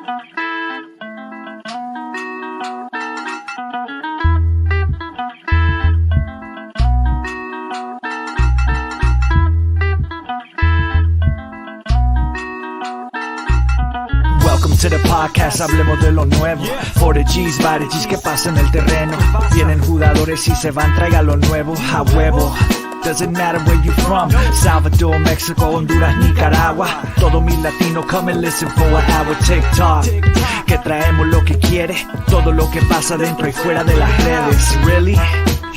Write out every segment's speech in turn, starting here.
To the podcast, hablemos de lo nuevo. For the G's, by the G's, que pasa en el terreno. Vienen jugadores y se van, traiga lo nuevo. A huevo. Doesn't matter where you from. Salvador, Mexico, Honduras, Nicaragua. Todo mi latino, come and listen for an hour. TikTok, que traemos lo que quiere. Todo lo que pasa dentro y fuera de las redes. Really?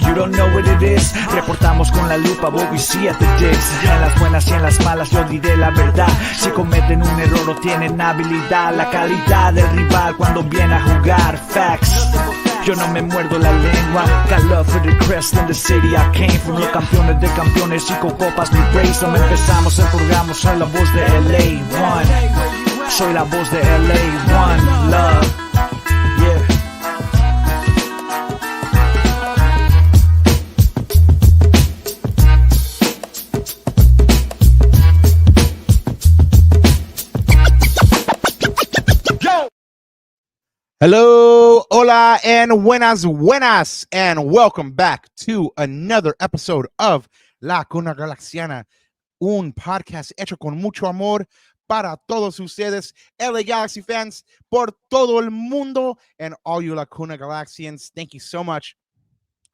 You don't know what it is. Reportamos con la lupa what we see at the digs. En las buenas y en las malas yo diré la verdad. Si cometen un error o tienen habilidad, la calidad del rival cuando viene a jugar. Facts. Yo no me muerdo la lengua. Got love for the crest in the city I came from. Los campeones de campeones y con copas mi race. No empezamos el programa, soy la voz de LA One. Soy la voz de LA One. Love. Yeah. Hello, hola, and buenas, and welcome back to another episode of La Cuna Galaxiana, un podcast hecho con mucho amor para todos ustedes, LA Galaxy fans, por todo el mundo, and all you La Cuna Galaxians. Thank you so much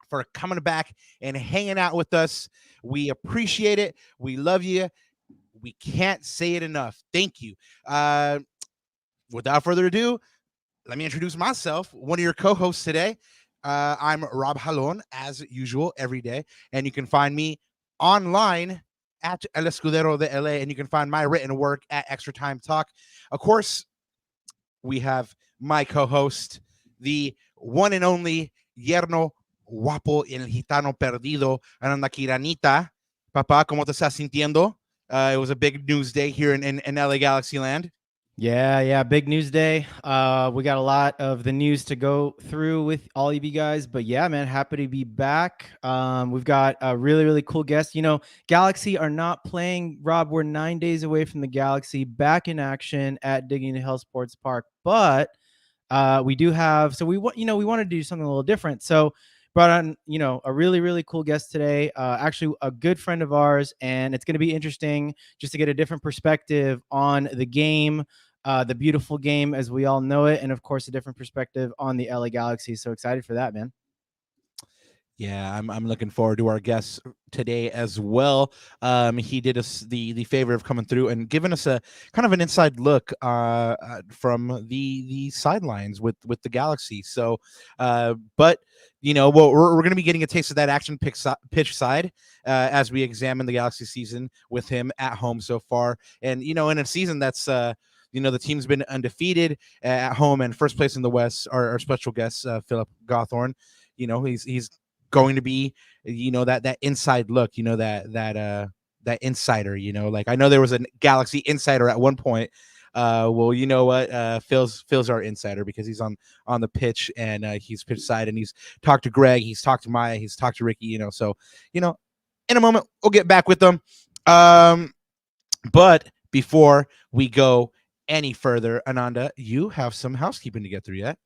for coming back and hanging out with us. We appreciate it. We love you. We can't say it enough. Thank you. Without further ado, let me introduce myself, one of your co-hosts today. I'm Rob Jalón, as usual, every day. And you can find me online at El Escudero de LA, and you can find my written work at Extra Time Talk. Of course, we have my co-host, the one and only Yerno Guapo, el Gitano Perdido, Ananda Kiranita. Papá, ¿cómo te estás sintiendo? It was a big news day here in LA Galaxy land. Yeah, big news day. We got a lot of the news to go through with all of you guys, but yeah, man, happy to be back. We've got a really cool guest. You know, Galaxy are not playing, Rob. We're 9 days away from the Galaxy back in action at Dignity Health Sports Park, but we do have, so we want to do something a little different. So brought on, a really cool guest today, actually a good friend of ours, and it's going to be interesting just to get a different perspective on the game, the beautiful game as we all know it, and of course a different perspective on the LA Galaxy. So excited for that, man. Yeah, I'm looking forward to our guest today as well. He did us the favor of coming through and giving us a kind of an inside look from the sidelines with the Galaxy. So, but we're going to be getting a taste of that action pitchside as we examine the Galaxy season with him at home so far, and in a season that's the team's been undefeated at home and first place in the West. Our special guest, Philip Gawthorne, he's going to be, that inside look, that insider, like I know there was a Galaxy insider at one point. Well, you know what? Phil's our insider because he's on the pitch and he's pitch side and he's talked to Greg, he's talked to Maya, he's talked to Riqui, so, in a moment we'll get back with them. But before we go any further, Ananda, you have some housekeeping to get through yet?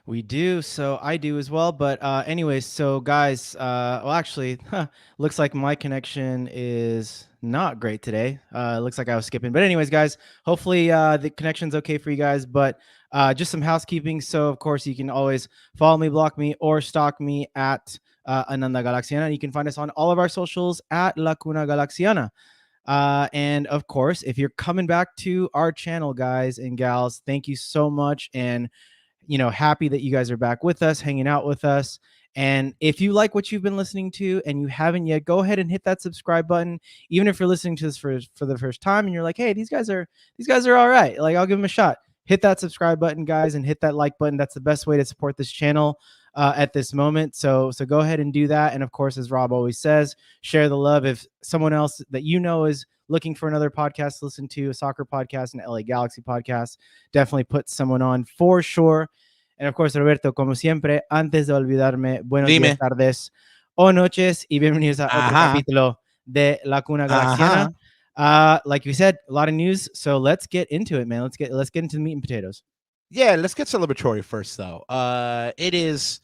We do. So I do as well. But anyways, so guys, actually, looks like my connection is not great today. It looks like I was skipping. But anyways, guys, hopefully the connection's okay for you guys. But just some housekeeping. So, of course, you can always follow me, block me, or stalk me at Ananda Galaxiana. You can find us on all of our socials at La Cuna Galaxiana. And of course, if you're coming back to our channel, guys and gals, thank you so much. And, happy that you guys are back with us, hanging out with us. And if you like what you've been listening to and you haven't yet, go ahead and hit that subscribe button. Even if you're listening to this for the first time and you're like, hey, these guys are all right. Like, I'll give them a shot. Hit that subscribe button, guys, and hit that like button. That's the best way to support this channel at this moment. So go ahead and do that. And of course, as Rob always says, share the love. If someone else that is looking for another podcast to listen to, a soccer podcast, an LA Galaxy podcast, definitely put someone on for sure. And of course, Roberto, como siempre, antes de olvidarme, buenos días, tardes o noches y bienvenidos a otro capítulo de La Cuna Galaxiana. Like you said, a lot of news. So let's get into it, man. Let's get into the meat and potatoes. Yeah, let's get celebratory first, though. It is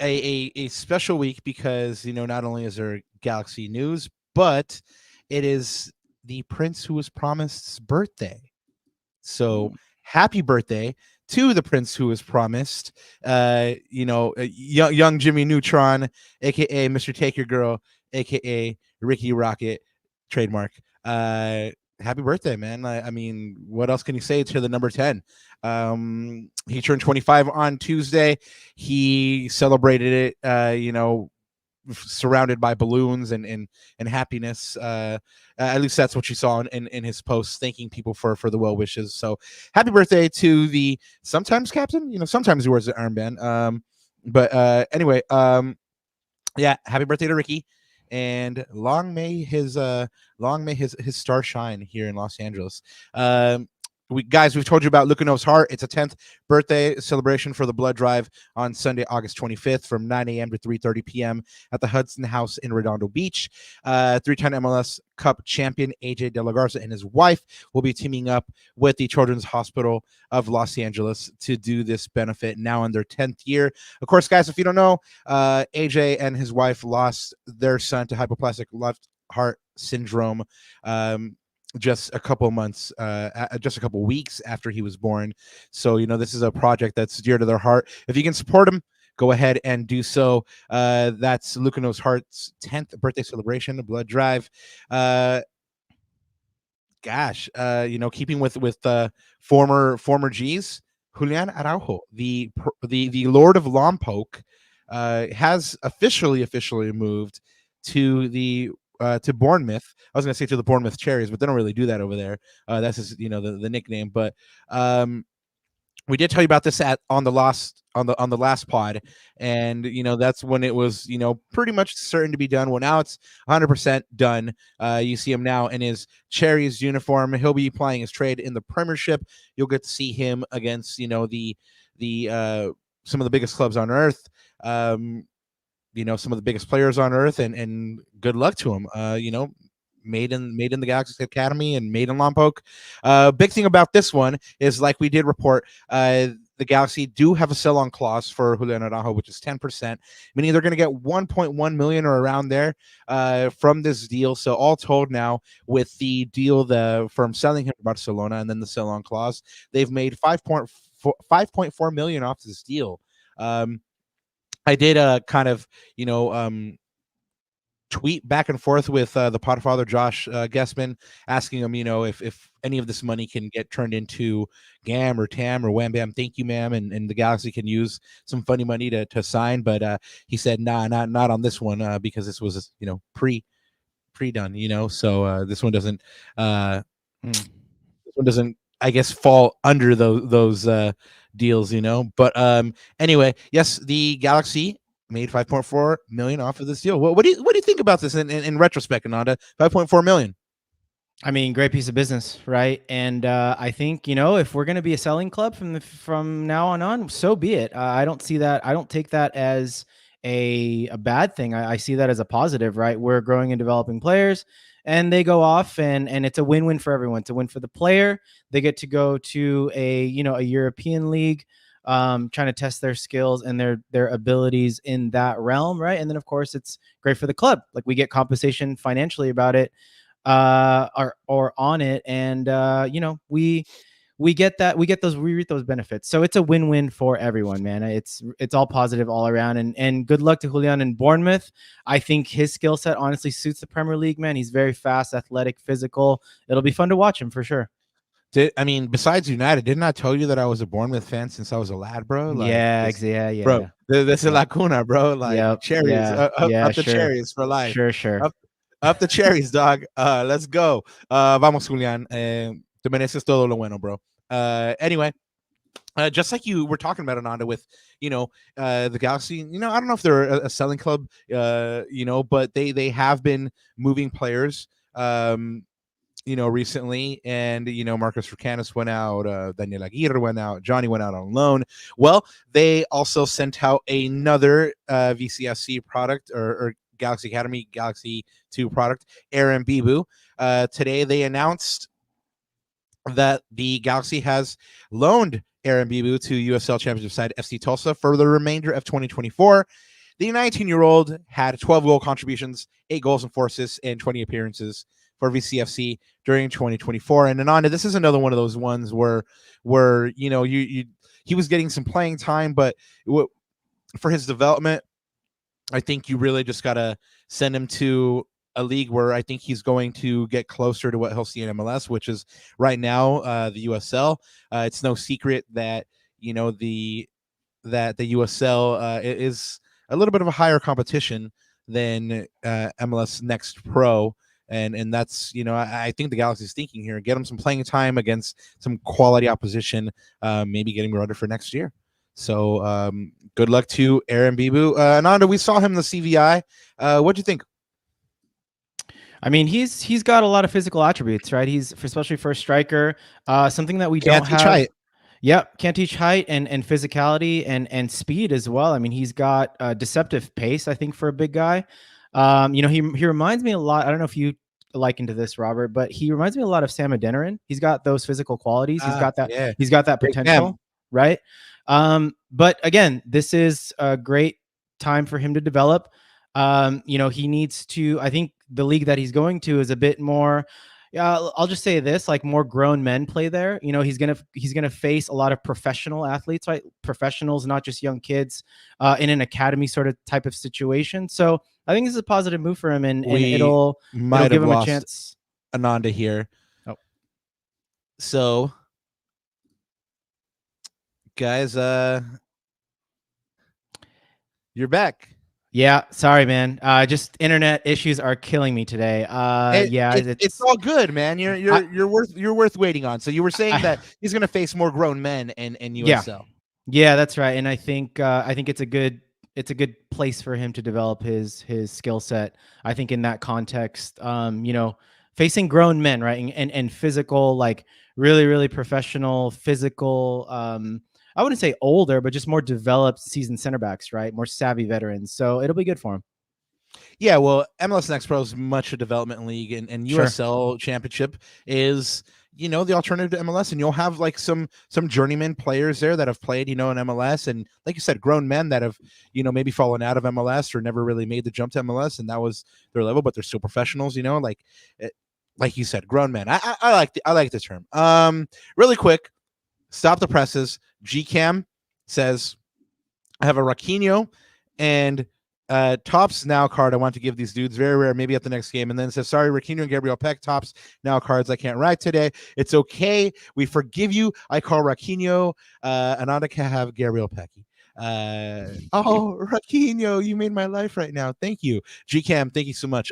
a special week because not only is there Galaxy news, but it is the Prince who was promised's birthday. So happy birthday to the Prince who was promised. Young Jimmy Neutron, aka Mr. Take Your Girl, aka Riqui Rocket, trademark. Happy birthday, man. I mean, what else can you say to the number 10? He turned 25 on Tuesday. He celebrated it, surrounded by balloons and happiness. At least that's what you saw in his posts, thanking people for the well wishes. So happy birthday to the sometimes captain. Sometimes he wears the armband. But anyway, yeah, happy birthday to Riqui, and long may his star shine here in Los Angeles. We've told you about Lucanov's Heart. It's a 10th birthday celebration for the blood drive on Sunday, August 25th from 9 a.m. to 3:30 p.m. at the Hudson House in Redondo Beach. Three-time MLS Cup champion AJ De La Garza and his wife will be teaming up with the Children's Hospital of Los Angeles to do this benefit now in their 10th year. Of course, guys, if you don't know, AJ and his wife lost their son to hypoplastic left heart syndrome just a couple weeks after he was born. So this is a project that's dear to their heart. If you can support him, go ahead and do so. That's Lucanov's Heart's 10th birthday celebration, the blood drive. Keeping with former G's, Julian Aruajo, the Lord of Lompoc, has officially moved to Bournemouth. I was going to say to the Bournemouth Cherries, but they don't really do that over there. That's just, the nickname. But we did tell you about this on the last pod, and that's when it was pretty much certain to be done. Well, now it's 100% done. You see him now in his Cherries uniform. He'll be playing his trade in the Premiership. You'll get to see him against the some of the biggest clubs on earth. Some of the biggest players on earth, and good luck to him. Made in the Galaxy Academy and made in Lompoc. Big thing about this one is, like we did report, the Galaxy do have a sell-on clause for Julian Aruajo, which is 10%, meaning they're going to get 1.1 million or around there from this deal. So all told now, with the deal from selling him to Barcelona and then the sell-on clause, they've made 5.4 million off this deal. I did tweet back and forth with the Podfather Josh Guessman, asking him, if any of this money can get turned into GAM or TAM or Wham Bam Thank You Ma'am, and the Galaxy can use some funny money to sign. But he said, nah, not on this one, because this was pre-done, so this one doesn't I guess fall under those deals, But anyway, yes, the Galaxy made 5.4 million off of this deal. What do you think about this in retrospect, Ananda? 5.4 million. I mean, great piece of business, right? And I think if we're going to be a selling club from now on, so be it. I don't see that. I don't take that as a bad thing. I see that as a positive, right? We're growing and developing players, and they go off, and it's a win-win for everyone. It's a win for the player. They get to go to a European league, trying to test their skills and their abilities in that realm, right? And then of course it's great for the club. Like, we get compensation financially about it, or on it, and we get that, we reap those benefits. So it's a win-win for everyone, man. It's all positive all around, and good luck to Julian in Bournemouth. I think his skill set honestly suits the Premier League, man. He's very fast, athletic, physical. It'll be fun to watch him for sure. Besides United, didn't I tell you that I was a Bournemouth fan since I was a lad, bro? Yeah. Bro, this is La Cuna, bro. Like, cherries, up the sure. cherries for life. Sure. Up the cherries, dog. Let's go. Vamos, Julian. Te mereces todo lo bueno, bro. Anyway, just like you were talking about, Ananda, with the Galaxy. I don't know if they're a selling club, but they have been moving players. Recently, and Marcus Furcanis went out, Daniel Aguirre went out, Johnny went out on loan. Well, they also sent out another VCFC product or Galaxy Academy Galaxy 2 product, Aaron Bibout. today they announced that the Galaxy has loaned Aaron Bibout to USL Championship side FC Tulsa for the remainder of 2024. The 19-year-old had 12 goal contributions, 8 goals and 4 assists, and 20 appearances for VCFC during 2024. And Ananda, this is another one of those ones where he was getting some playing time, but for his development, I think you really just gotta send him to a league where I think he's going to get closer to what he'll see in MLS, which is right now the USL. It's no secret that the USL is a little bit of a higher competition than MLS Next Pro, and that's I think the Galaxy's thinking here, get him some playing time against some quality opposition, maybe getting him ready for next year. So good luck to Aaron Bibout. Ananda, we saw him in the CVI. What'd you think? I mean, he's got a lot of physical attributes, right? He's especially for a striker, something that we don't have. Height. Yep, can't teach height and physicality and speed as well. I mean, he's got deceptive pace, I think, for a big guy. He reminds me a lot. I don't know if you liken to this, Robert, but he reminds me a lot of Sam Adeniran. He's got those physical qualities. He's got that. Yeah. He's got that potential, right? But again, this is a great time for him to develop. He needs to. I think the league that he's going to is a bit more. I'll just say this: like more grown men play there. He's gonna face a lot of professional athletes, right? Professionals, not just young kids, in an academy sort of type of situation. So I think this is a positive move for him, and it'll give him a chance. Ananda here. Oh, so guys, you're back. Yeah, sorry, man. Just internet issues are killing me today. It's all good, man. You're worth waiting on. So you were saying that he's going to face more grown men in USL. Yeah, that's right. And I think it's a good place for him to develop his skill set. I think in that context, facing grown men, right, and physical, like really, really professional, physical. I wouldn't say older, but just more developed seasoned center backs, right? More savvy veterans. So it'll be good for him. Yeah, well, MLS Next Pro is much a development league, and USL Championship is, the alternative to MLS, and you'll have like some journeyman players there that have played, in MLS, and like you said, grown men that have, maybe fallen out of MLS or never really made the jump to MLS, and that was their level, but they're still professionals, like you said, grown men. I like the term. Really quick, stop the presses. GCam says, I have a Raquinho and Tops now card I want to give these dudes. Very rare, maybe at the next game. And then says, sorry, Raquinho and Gabriel Peck, Tops now cards I can't ride today. It's okay. We forgive you. I call Raquinho. Ananda can have Gabriel Pecky. Raquinho, you made my life right now. Thank you. GCam, thank you so much.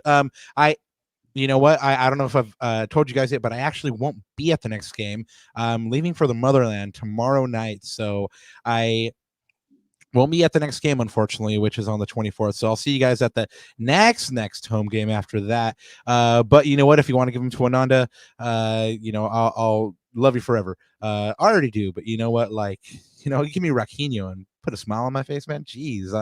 You know what? I don't know if I've told you guys yet, but I actually won't be at the next game. I'm leaving for the motherland tomorrow night, so I won't be at the next game, unfortunately, which is on the 24th. So I'll see you guys at the next home game after that. But you know what? If you want to give them to Ananda, I'll love you forever. I already do, but you know what? Give me Raquinho and put a smile on my face, man. Jeez,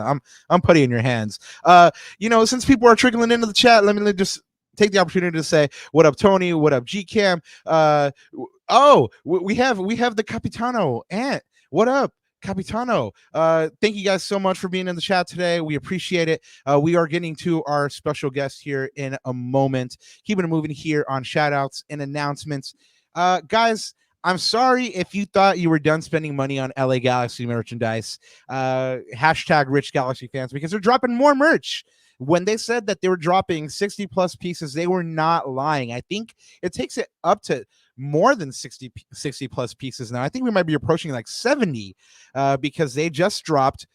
I'm putty in your hands. Since people are trickling into the chat, let me just take the opportunity to say, what up, Tony? What up, GCam? We have the Capitano. Ant, what up, Capitano? Thank you guys so much for being in the chat today. We appreciate it. We are getting to our special guest here in a moment. Keeping it moving here on shoutouts and announcements. Guys, I'm sorry if you thought you were done spending money on LA Galaxy merchandise. Hashtag rich Galaxy fans, because they're dropping more merch. When they said that they were dropping 60 plus pieces, they were not lying. I think it takes it up to more than 60 plus pieces now. I think we might be approaching like 70 because they just dropped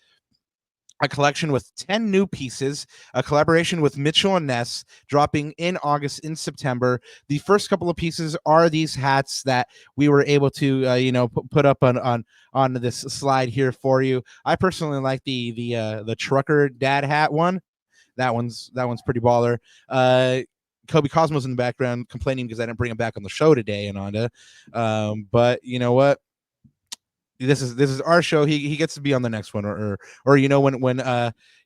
a collection with 10 new pieces, a collaboration with Mitchell and Ness dropping in August, in September. The first couple of pieces are these hats that we were able to, put up on this slide here for you. I personally like the trucker dad hat one. That one's pretty baller. Kobe Cosmo's in the background complaining because I didn't bring him back on the show today, Ananda. But you know what? This is our show. He gets to be on the next one, or when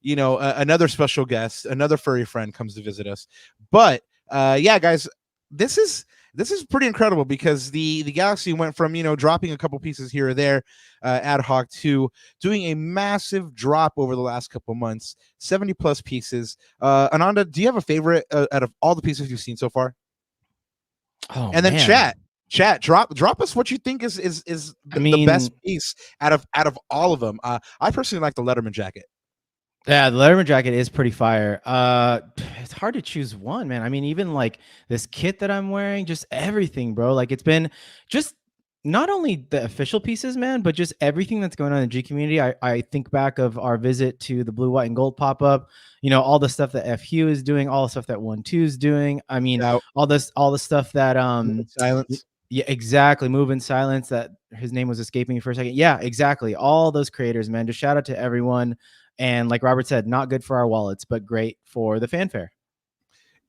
another special guest, another furry friend comes to visit us. But yeah, guys, this is pretty incredible because the Galaxy went from, you know, dropping a couple pieces here or there ad hoc to doing a massive drop over the last couple months, 70 plus pieces. Ananda, do you have a favorite out of all the pieces you've seen so far? Oh, and then man. chat drop us what you think is the best piece out of all of them. I personally like the Letterman jacket. Yeah, the Letterman jacket is pretty fire. It's hard to choose one, man. I mean, even like this kit that I'm wearing, just everything, bro. Like it's been just not only the official pieces, man, but just everything that's going on in the G community. I think back of our visit to the blue, white, and gold pop-up, you know, all the stuff that FU is doing, all the stuff that 1-2 is doing. I mean, all the stuff that Silence. Yeah, exactly. Move in Silence, that his name was escaping me for a second. Yeah, exactly. All those creators, man. Just shout out to everyone. And like Robert said, not good for our wallets, but great for the fanfare.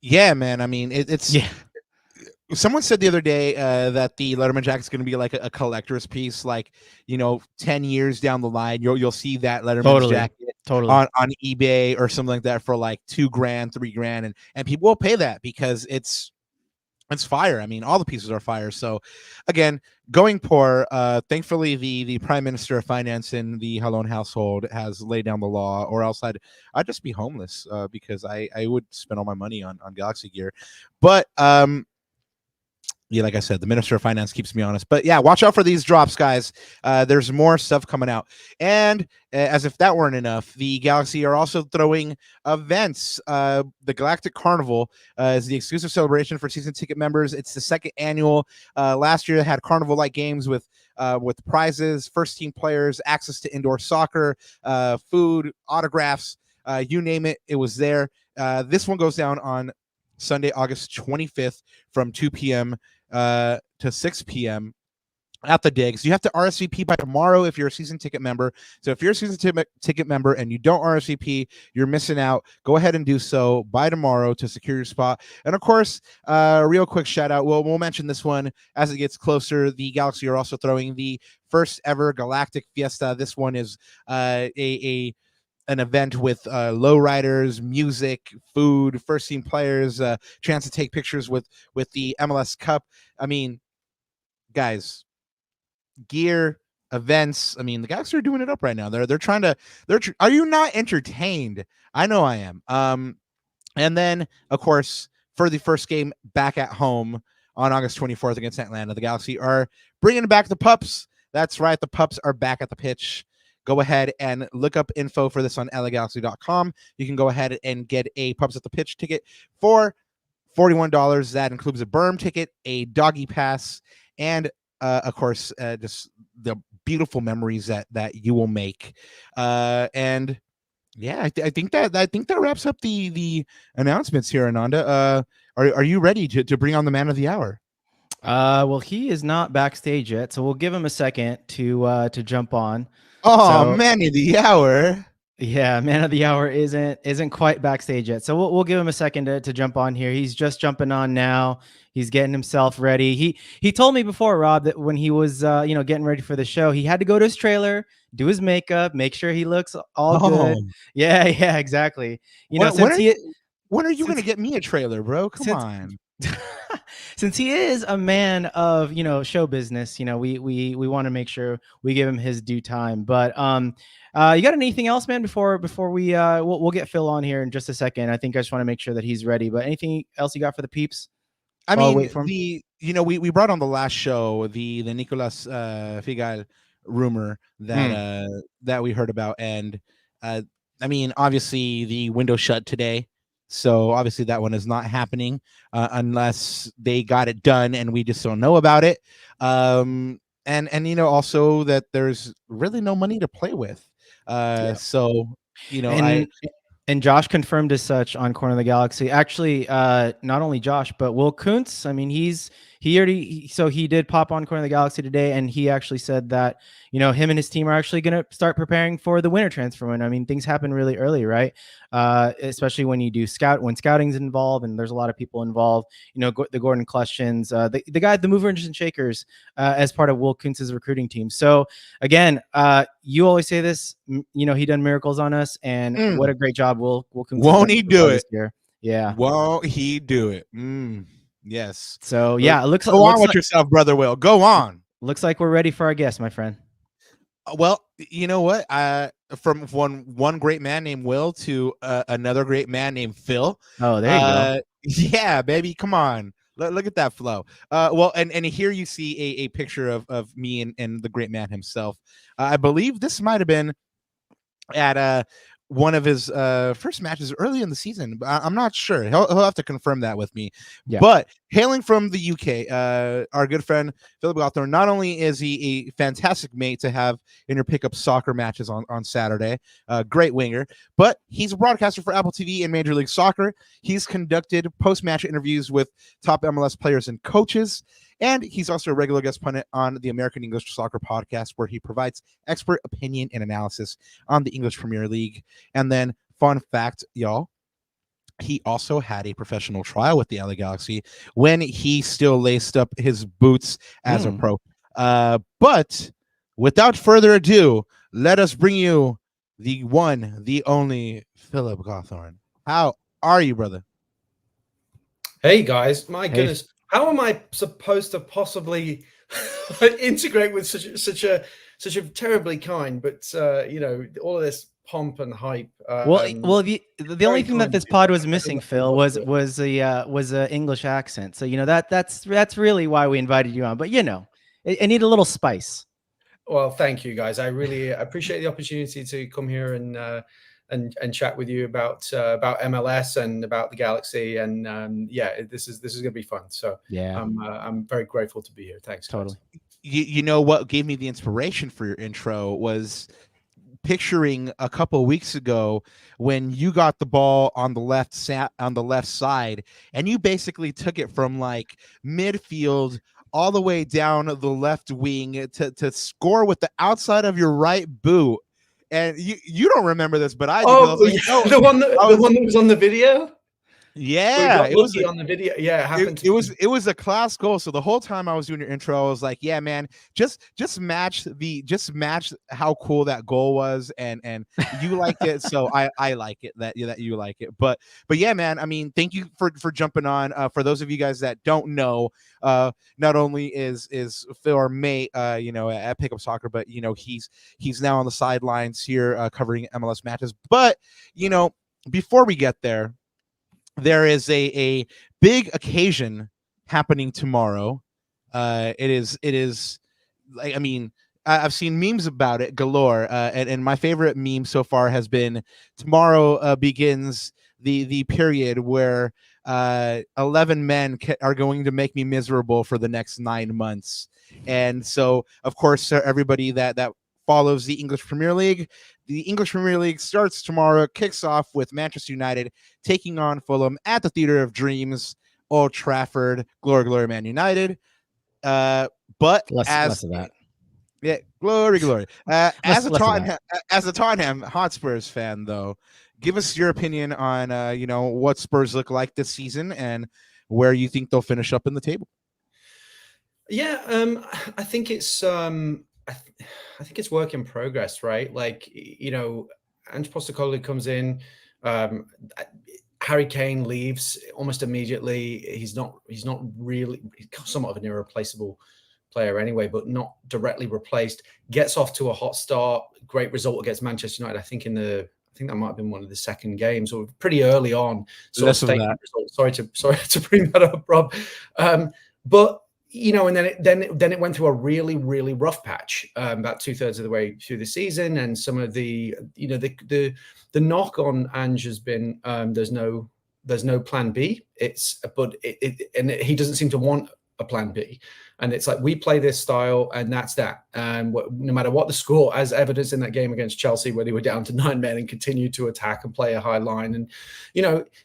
Yeah, man. I mean, it's yeah. Someone said the other day that the Letterman jacket is going to be like a collector's piece. Like, you know, 10 years down the line, you'll see that Letterman jacket on eBay or something like that for like $2,000, $3,000, and people will pay that because it's fire. I mean, all the pieces are fire. So again, going poor. Thankfully, the Prime Minister of Finance in the Jalón household has laid down the law, or else I'd just be homeless because I would spend all my money on Galaxy gear. But yeah, like I said, the Minister of Finance keeps me honest. But yeah, watch out for these drops, guys. There's more stuff coming out. And as if that weren't enough, the Galaxy are also throwing events. The Galactic Carnival is the exclusive celebration for season ticket members. It's the second annual. Last year, they had carnival-like games with prizes, first-team players, access to indoor soccer, food, autographs, you name it, it was there. This one goes down on Sunday, August 25th from 2 p.m. To 6 p.m. at the Digs. You have to RSVP by tomorrow if you're a season ticket member. So if you're a season ticket member and you don't RSVP, you're missing out. Go ahead and do so by tomorrow to secure your spot. And of course, real quick shout out. We'll mention this one as it gets closer. The Galaxy are also throwing the first ever Galactic Fiesta. This one is an event with lowriders, music, food, first team players, chance to take pictures with the MLS Cup. I mean, guys, gear, events. I mean, the guys are doing it up right now. They're trying to. Are you not entertained? I know I am. And then of course, for the first game back at home on August 24th against Atlanta, the Galaxy are bringing back the pups. That's right, the pups are back at the pitch. Go ahead and look up info for this on LAGalaxy.com. You can go ahead and get a Pups at the Pitch ticket for $41. That includes a berm ticket, a doggy pass, and of course, just the beautiful memories that you will make. And yeah, I think that wraps up the announcements here, Ananda. Are you ready to bring on the man of the hour? Well, he is not backstage yet, so we'll give him a second to jump on. Oh, so, man of the hour. Yeah, man of the hour isn't quite backstage yet. So we'll give him a second to jump on here. He's just jumping on now. He's getting himself ready. He told me before, Rob, that when he was getting ready for the show, he had to go to his trailer, do his makeup, make sure he looks all good. Yeah, exactly. When are you going to get me a trailer, bro? Come on. Since he is a man of show business, we want to make sure we give him his due time. But you got anything else, man? Before we we'll get Phil on here in just a second. I think I just want to make sure that he's ready. But anything else you got for the peeps? I mean, we brought on the last show the Nicolas Figal rumor that we heard about, and I mean, obviously the window shut today. So obviously that one is not happening unless they got it done and we just don't know about it. And also that there's really no money to play with. So and Josh confirmed as such on Corner of the Galaxy. Actually, not only Josh, but Will Kuntz. I mean, he did pop on Corner of the Galaxy today, and he actually said that him and his team are actually going to start preparing for the winter transfer window. I mean, things happen really early, right? Especially when you do when scouting's involved, and there's a lot of people involved. The Gordon Clustons, the guy, the movers and shakers, as part of Will Kuntz's recruiting team. So again, you always say this. He done miracles on us, and what a great job Will Kuntz. Won't he do it? Yeah. Won't he do it? Yes. So yeah, it looks Go on with like yourself, brother Will. Go on. looks like we're ready for our guest, my friend. Well, you know what? From one great man named Will to another great man named Phil. Oh, there you go. Yeah, baby, come on. Look at that flow. Well, and here you see a picture of me and the great man himself. I believe this might have been at one of his first matches early in the season. I'm not sure. He'll have to confirm that with me. Yeah. But hailing from the UK, our good friend Philip Gawthorne, not only is he a fantastic mate to have in your pickup soccer matches on Saturday, great winger, but he's a broadcaster for Apple TV and Major League Soccer. He's conducted post-match interviews with top MLS players and coaches. And he's also a regular guest pundit on the American English Soccer podcast, where he provides expert opinion and analysis on the English Premier League. And then, fun fact, y'all, he also had a professional trial with the LA Galaxy when he still laced up his boots as a pro. But without further ado, let us bring you the one, the only Philip Gawthorne. How are you, brother? Hey, guys. My goodness. How am I supposed to possibly integrate with such a terribly kind, but all of this pomp and hype? The only thing that this pod was missing, Phil, was a English accent. So that's really why we invited you on. But it need a little spice. Well, thank you, guys. I really appreciate the opportunity to come here and chat with you about MLS and about the Galaxy, and this is going to be fun. So yeah, I'm very grateful to be here. Thanks. Totally. You know what gave me the inspiration for your intro was picturing a couple of weeks ago when you got the ball on the left side, and you basically took it from like midfield all the way down the left wing to score with the outside of your right boot. And you don't remember this, but I do. Oh, the one that was on the video. Yeah, it was on the video. Yeah, it happened. It was a class goal. So the whole time I was doing your intro, I was like, "Yeah, man, just match how cool that goal was," and you liked it, so I like it that you like it. But yeah, man, I mean, thank you for jumping on. For those of you guys that don't know, not only is Phil our mate, at Pickup Soccer, but he's now on the sidelines here covering MLS matches. But before we get there. There is a big occasion happening tomorrow. It is like, I mean, I've seen memes about it galore. And my favorite meme so far has been tomorrow begins the period where 11 men are going to make me miserable for the next 9 months. And so, of course, everybody that follows the English Premier League. The English Premier League starts tomorrow, kicks off with Manchester United taking on Fulham at the Theatre of Dreams, Old Trafford. Glory, glory, Man United. But less of that. Yeah, glory, glory. As a Tottenham Hotspurs fan, though, give us your opinion on what Spurs look like this season and where you think they'll finish up in the table. Yeah, I think it's I think it's work in progress, right? Like, Ange Postecoglou comes in, Harry Kane leaves almost immediately. He's not really, he's somewhat of an irreplaceable player anyway, but not directly replaced. Gets off to a hot start, great result against Manchester United. I think that might have been one of the second games, or pretty early on. Sorry to bring that up, Rob. But and then it went through a really, really rough patch about 2/3 of the way through the season, and some of the the knock on Ange has been there's no plan B. And he doesn't seem to want a plan B, and it's like, we play this style and that's that, and no matter what the score, as evidenced in that game against Chelsea where they were down to 9 men and continued to attack and play a high line, and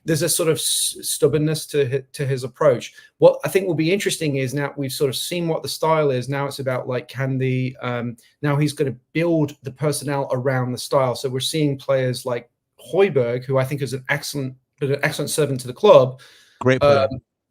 there's a sort of stubbornness to his approach. What I think will be interesting is, now we've sort of seen what the style is. Now it's about like, now he's going to build the personnel around the style. So we're seeing players like Højbjerg, who I think is an excellent servant to the club. Great player.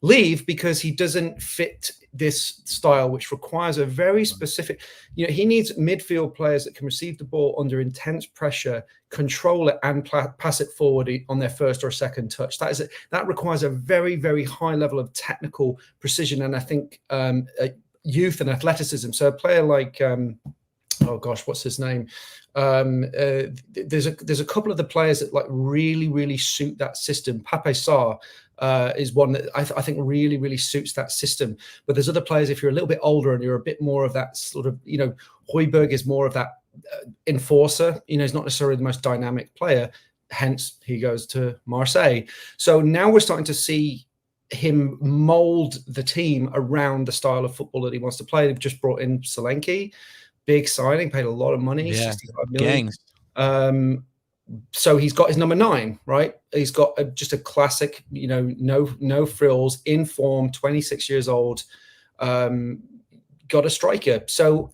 leave because he doesn't fit this style, which requires a very specific, he needs midfield players that can receive the ball under intense pressure, control it, and pass it forward on their first or second touch. That requires a very, very high level of technical precision, and I think youth and athleticism. So a player like oh gosh, what's his name? There's a couple of the players that like really, really suit that system. Pape Sarr is one that I think really, really suits that system. But there's other players, if you're a little bit older and you're a bit more of that sort of, Højbjerg is more of that enforcer. He's not necessarily the most dynamic player. Hence, he goes to Marseille. So now we're starting to see him mold the team around the style of football that he wants to play. They've just brought in Solanke. Big signing, paid a lot of money, 65 million. Gangs. So he's got his number 9, right? He's got just a classic, no frills, in form, 26 years old, got a striker. So,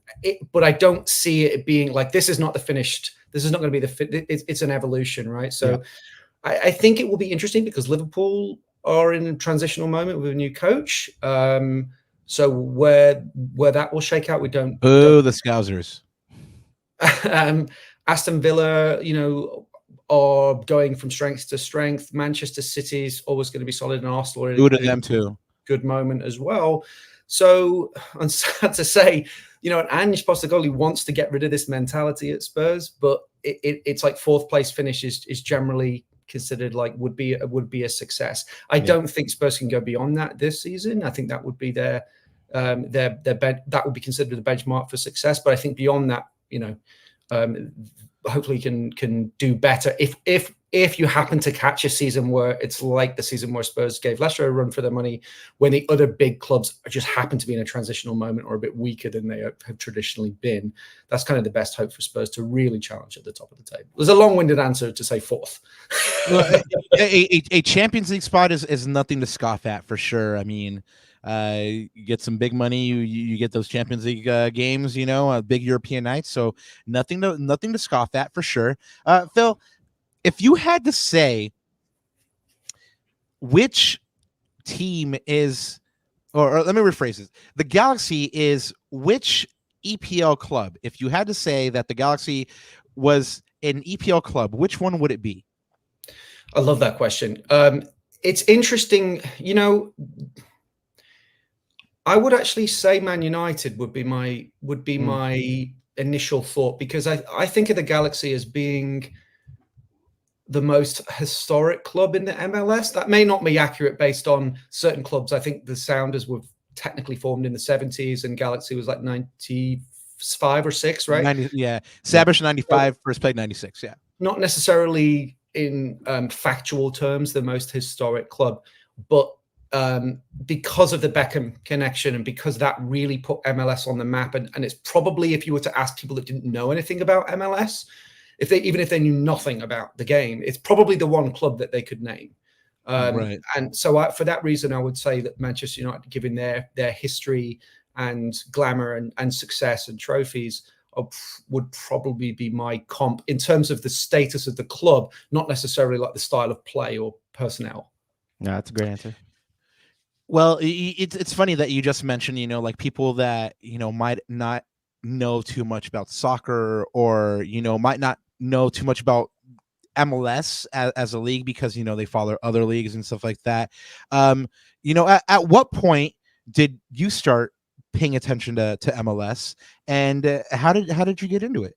but I don't see it being like, this is not going to be it's an evolution, right? So I think it will be interesting because Liverpool are in a transitional moment with a new coach. So where that will shake out, we don't. The Scousers. Aston Villa, are going from strength to strength. Manchester City's always going to be solid, and Arsenal are Good at them too. Good moment as well. So I'm sad to say, Ange Postecoglou wants to get rid of this mentality at Spurs, but it's like 4th place finish is generally considered like would be a success. I don't think Spurs can go beyond that this season. I think that would be that would be considered the benchmark for success. But I think beyond that, hopefully can do better. If you happen to catch a season where it's like the season where Spurs gave Leicester a run for their money, when the other big clubs just happen to be in a transitional moment or a bit weaker than they have traditionally been, that's kind of the best hope for Spurs to really challenge at the top of the table. There's a long-winded answer to say 4th. Well, a Champions League spot is nothing to scoff at for sure. I mean, you get some big money, you get those Champions League games, big European nights. So nothing to scoff at for sure. Phil, if you had to say which team is, or let me rephrase this, the Galaxy is which EPL club? If you had to say that the Galaxy was an EPL club, which one would it be? I love that question. It's interesting, I would actually say Man United would be my initial thought, because I think of the Galaxy as being the most historic club in the MLS. That may not be accurate based on certain clubs. I think the Sounders were technically formed in the 70s and Galaxy was like 95 or 6, right? 90, yeah. Sabish 95, first played 96, yeah. Not necessarily in factual terms the most historic club, but because of the Beckham connection and because that really put MLS on the map. And it's probably, if you were to ask people that didn't know anything about MLS, even if they knew nothing about the game, it's probably the one club that they could name. Right. And so for that reason, I would say that Manchester United, given their history and glamour and success and trophies, would probably be my comp in terms of the status of the club, not necessarily like the style of play or personnel. No, that's a great answer. Well, it's funny that you just mentioned, like people that, might not know too much about soccer or, might not know too much about MLS as a league because, they follow other leagues and stuff like that. At what point did you start paying attention to MLS, and how did you get into it?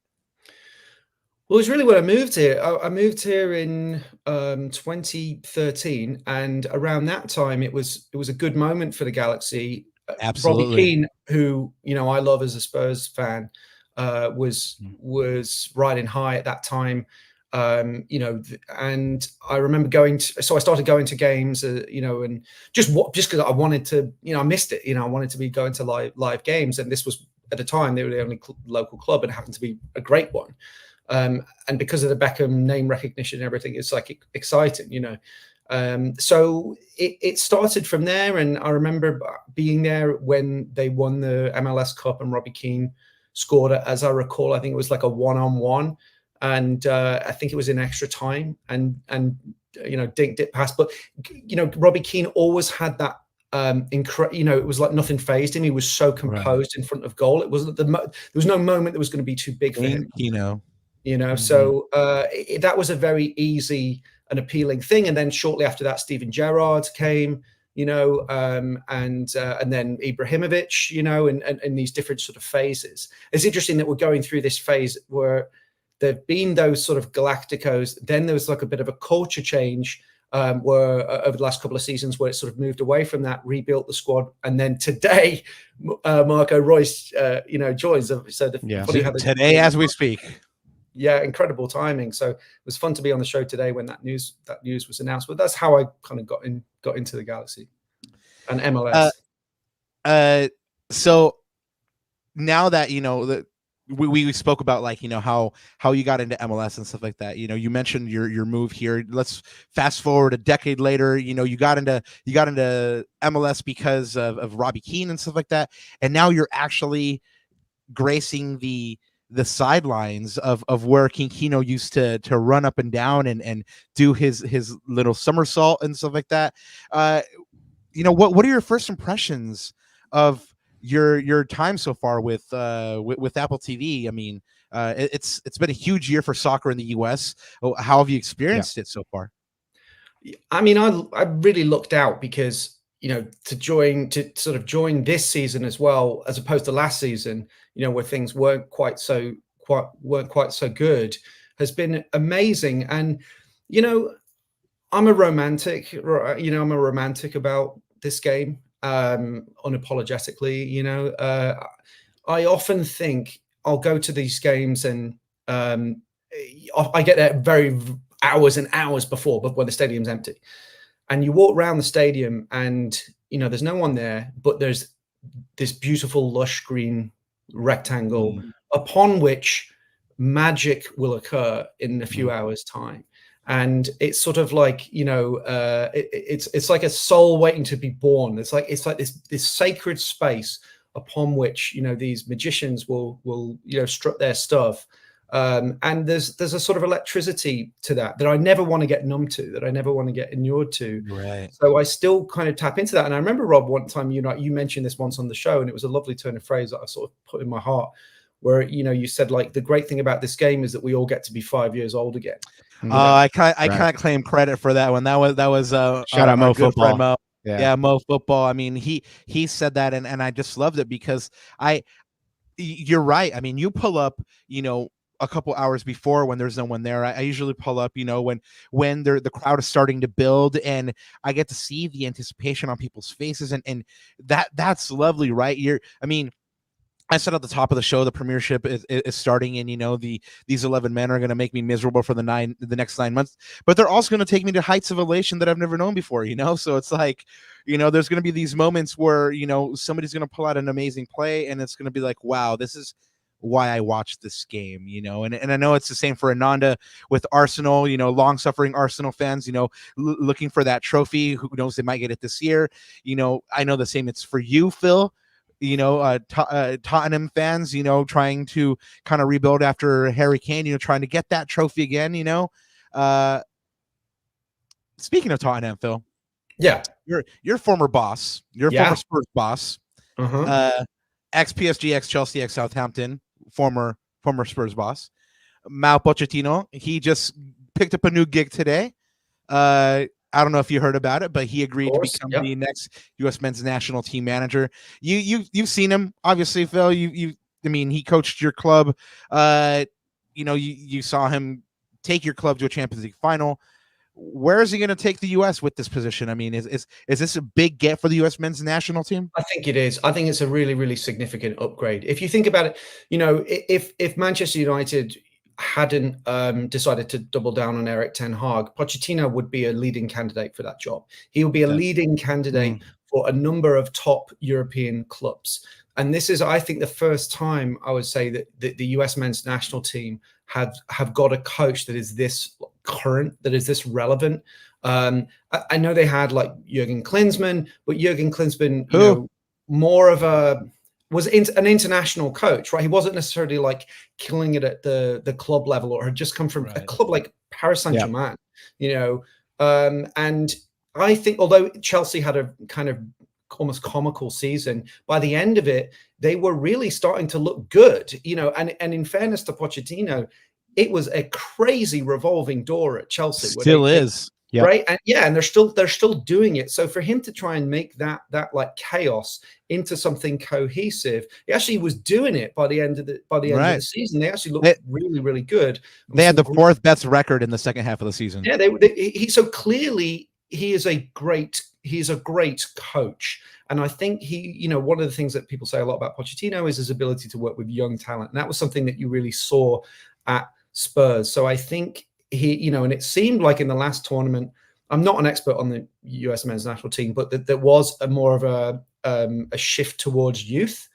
Well, it's really when I moved here. I moved here in 2013, and around that time, it was a good moment for the Galaxy. Absolutely. Robbie Keane, who I love as a Spurs fan, was riding high at that time. And I remember so I started going to games, and just because I wanted to, I missed it. I wanted to be going to live games, and this was at the time they were the only local club, and it happened to be a great one. And because of the Beckham name recognition and everything, it's like exciting, so it started from there. And I remember being there when they won the MLS Cup and Robbie Keane scored it. As I recall, I think it was like a 1-on-1, and I think it was in extra time and dink dip pass. But Robbie Keane always had that it was like nothing phased him. He was so composed in front of goal. It wasn't there was no moment that was going to be too big for him. So that was a very easy and appealing thing. And then shortly after that, Steven Gerrard came, and then Ibrahimovic, and these different sort of phases. It's interesting that we're going through this phase where there've been those sort of Galacticos. Then there was like a bit of a culture change where over the last couple of seasons where it sort of moved away from that, rebuilt the squad. And then today, Marco Reus, joins. So today as we speak. Yeah, incredible timing. So it was fun to be on the show today when that news was announced. But that's how I kind of got into the Galaxy and MLS. So now that that we spoke about, like, how you got into MLS and stuff like that. You mentioned your move here. Let's fast forward a decade later. You got into MLS because of Robbie Keane and stuff like that, and now you're actually gracing the sidelines of where Kino used to run up and down and do his little somersault and stuff like that. What are your first impressions of your time so far with Apple TV? I mean, it's been a huge year for soccer in the US. How have you experienced it so far? I mean, I really looked out because to sort of join this season as well, as opposed to last season, where things weren't quite so good, has been amazing. And I'm a romantic, about this game, unapologetically. I often think I'll go to these games and I get there very hours and hours before, but when the stadium's empty. And you walk around the stadium and, there's no one there, but there's this beautiful lush green rectangle upon which magic will occur in a few hours' time. And it's sort of like, it's like a soul waiting to be born. It's like this sacred space upon which, these magicians will strut their stuff. And there's a sort of electricity to that I never want to get numb to, that I never want to get inured to. Right. So I still kind of tap into that. And I remember, Rob, one time you mentioned this once on the show, and it was a lovely turn of phrase that I sort of put in my heart, where you said, like, the great thing about this game is that we all get to be 5 years old again. I can't claim credit for that one. That was shout out Mo Football. Mo. Yeah, Mo Football. I mean, he said that, and I just loved it because you're right. I mean, you pull up, a couple hours before when there's no one there. I usually pull up, when the crowd is starting to build, and I get to see the anticipation on people's faces, and that's lovely, right? I said at the top of the show, the premiership is starting, and these 11 men are going to make me miserable for the next 9 months, but they're also going to take me to heights of elation that I've never known before. So it's like, there's going to be these moments where somebody's going to pull out an amazing play, and it's going to be like, wow, this is why I watched this game. And I know it's the same for Ananda with Arsenal. Long suffering Arsenal fans, looking for that trophy. Who knows, they might get it this year. I know the same. It's for you, Phil. Tottenham fans, trying to kind of rebuild after Harry Kane, trying to get that trophy again. Speaking of Tottenham, Phil, yeah, your former boss, former Spurs boss, ex PSG, ex Chelsea, ex Southampton, former Spurs boss, Pochettino. He just picked up a new gig today. I don't know if you heard about it, but he agreed to become the next U.S. men's national team manager. You've seen him, obviously, Phil. He coached your club. You saw him take your club to a Champions League final. Where is he going to take the U.S. with this position? I mean, is this a big get for the U.S. men's national team? I think it is. I think it's a really, really significant upgrade. If you think about it, if Manchester United hadn't decided to double down on Erik ten Hag, Pochettino would be a leading candidate for that job. He would be a leading candidate for a number of top European clubs. And this is, I think, the first time I would say that the US men's national team have got a coach that is this current, that is this relevant. I know they had like Jurgen Klinsmann, but Jurgen Klinsmann, more of was an international coach, right? He wasn't necessarily like killing it at the club level, or had just come from a club like Paris Saint-Germain, and I think although Chelsea had a kind of almost comical season. By the end of it, they were really starting to look good, and in fairness to Pochettino, it was a crazy revolving door at Chelsea. Still is. Yep. Right. And they're still doing it. So for him to try and make that like chaos into something cohesive, he actually was doing it by the end of the season. They actually looked really, really good. They had the fourth best record in the second half of the season. Yeah, so clearly he is a great coach. And I think one of the things that people say a lot about Pochettino is his ability to work with young talent. And that was something that you really saw at Spurs. So I think he, and it seemed like in the last tournament, I'm not an expert on the US men's national team, but there was more of a shift towards youth.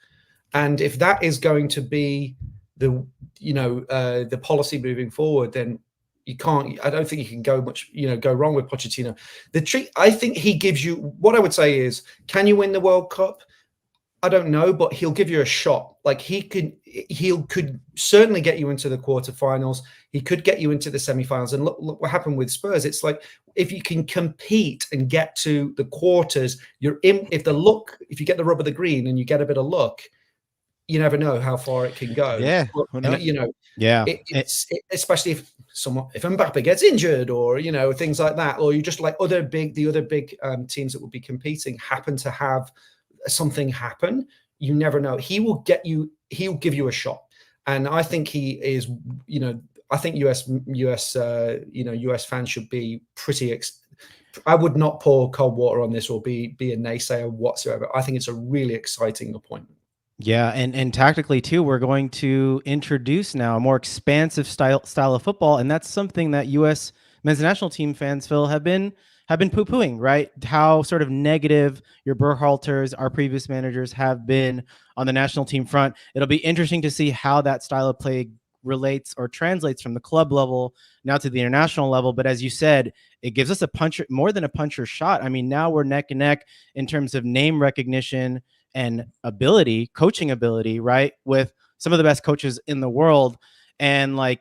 And if that is going to be the policy moving forward, then I don't think you can go wrong with Pochettino. I think he gives you, what I would say is, can you win the World Cup? I don't know, but he'll give you a shot. Like he could certainly get you into the quarterfinals. He could get you into the semifinals. And look what happened with Spurs. It's like, if you can compete and get to the quarters, you're in. If you get the rub of the green and you get a bit of luck, you never know how far it can go. Yeah. Especially if Mbappe gets injured or, things like that, or you just like the other big teams that will be competing happen to have something happen. You never know. He'll give you a shot. And I think he is, I think US fans should be pretty, I would not pour cold water on this or be a naysayer whatsoever. I think it's a really exciting appointment. Yeah, and tactically too, we're going to introduce now a more expansive style of football, and that's something that U.S. men's national team fans, Phil, have been poo-pooing, right? How sort of negative your Berhalters, our previous managers, have been on the national team front. It'll be interesting to see how that style of play relates or translates from the club level now to the international level. But as you said, it gives us more than a puncher shot. I mean, now we're neck and neck in terms of name recognition and coaching ability, right? With some of the best coaches in the world. And I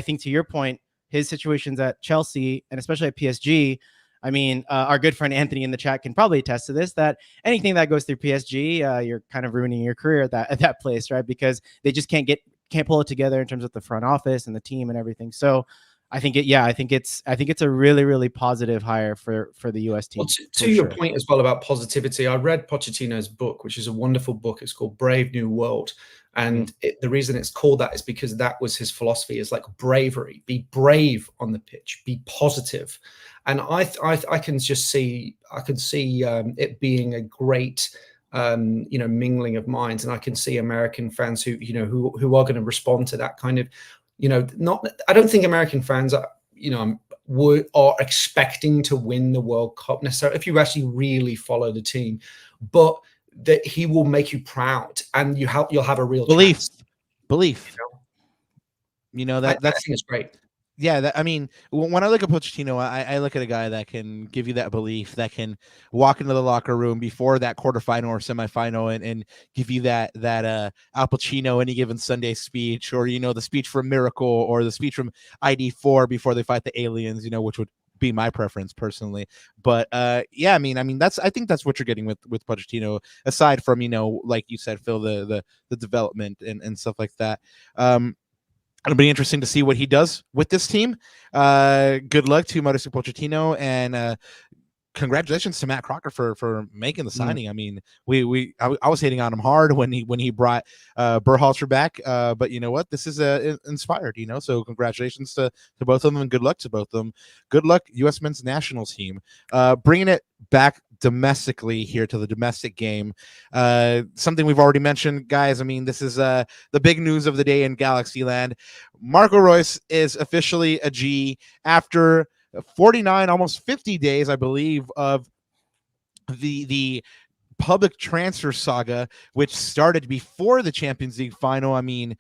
think to your point, his situations at Chelsea and especially at PSG, I mean, our good friend Anthony in the chat can probably attest to this, that anything that goes through PSG, you're kind of ruining your career at that place, right? Because they just can't pull it together in terms of the front office and the team and everything. So I think it's a really, really positive hire for the US team. Well, to your point as well about positivity, I read Pochettino's book, which is a wonderful book. It's called Brave New World. And the reason it's called that is because that was his philosophy, is like bravery. Be brave on the pitch, be positive. And I can see it being a great mingling of minds. And I can see American fans who are going to respond to that kind of, I don't think American fans are expecting to win the World Cup necessarily, if you actually really follow the team, but that he will make you proud and you'll have a real belief. I think it's great. Yeah, I mean, when I look at Pochettino, I look at a guy that can give you that belief, that can walk into the locker room before that quarterfinal or semifinal and give you that Al Pacino any given Sunday speech, or the speech from Miracle, or the speech from ID4 before they fight the aliens, which would be my preference personally. But I think that's what you're getting with Pochettino, aside from like you said, Phil, the development and stuff like that. It'll be interesting to see what he does with this team. Good luck to Mauricio Pochettino, and congratulations to Matt Crocker for making the signing. I mean, I was hating on him hard when he brought Berhalter back, but you know what? This is inspired. So congratulations to both of them, and good luck to both of them. Good luck, U.S. men's national team, bringing it back domestically here to the domestic game. Something we've already mentioned, guys. I mean, this is the big news of the day in Galaxy Land. Marco Reus is officially a G after 49, almost 50 days, I believe, of the public transfer saga, which started before the Champions League final. I mean,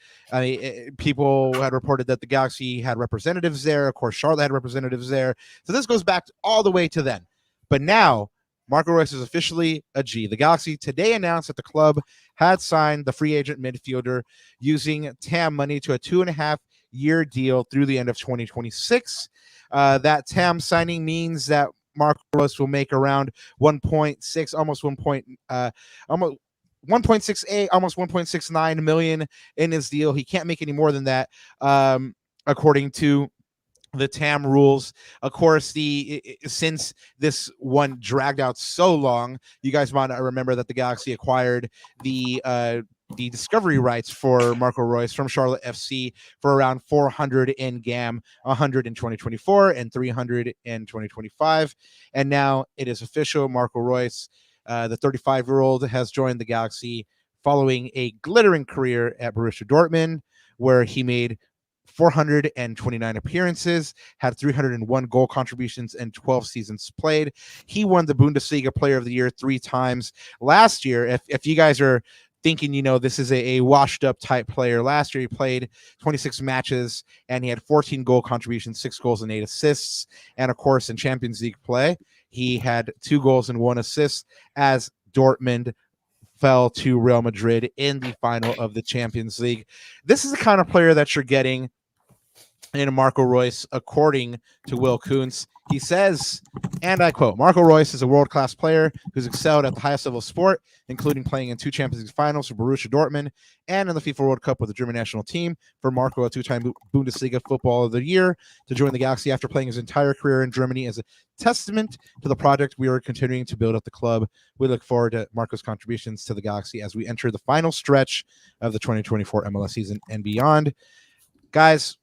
people had reported that the Galaxy had representatives there. Of course, Charlotte had representatives there. So this goes back all the way to then. But now, Marco Reus is officially a G. The Galaxy today announced that the club had signed the free agent midfielder using TAM money to a 2.5-year deal through the end of 2026. That TAM signing means that Marco Reus will make around 1.6, almost 1.68, almost 1.69 million in his deal. He can't make any more than that, according to the TAM rules. Of course, since this one dragged out so long, you guys might not remember that the Galaxy acquired the discovery rights for Marco Reus from Charlotte FC for around 400 in GAM, 100 in 2024 and 300 in 2025. And now it is official. Marco Reus, the 35-year-old, has joined the Galaxy following a glittering career at Borussia Dortmund, where he made 429 appearances, had 301 goal contributions in 12 seasons played. He won the Bundesliga Player of the Year 3 times last year. If you guys are thinking, this is a washed up type player, last year he played 26 matches and he had 14 goal contributions, 6 goals and 8 assists. And of course, in Champions League play, he had 2 goals and 1 assist as Dortmund fell to Real Madrid in the final of the Champions League. This is the kind of player that you're getting in Marco Reus, according to Will Kuntz. He says, and I quote, "Marco Reus is a world-class player who's excelled at the highest level of sport, including playing in 2 Champions League finals for Borussia Dortmund and in the FIFA World Cup with the German national team. For Marco, a 2-time Bundesliga Footballer of the Year, to join the Galaxy after playing his entire career in Germany is a testament to the project we are continuing to build at the club. We look forward to Marco's contributions to the Galaxy as we enter the final stretch of the 2024 MLS season and beyond." Guys,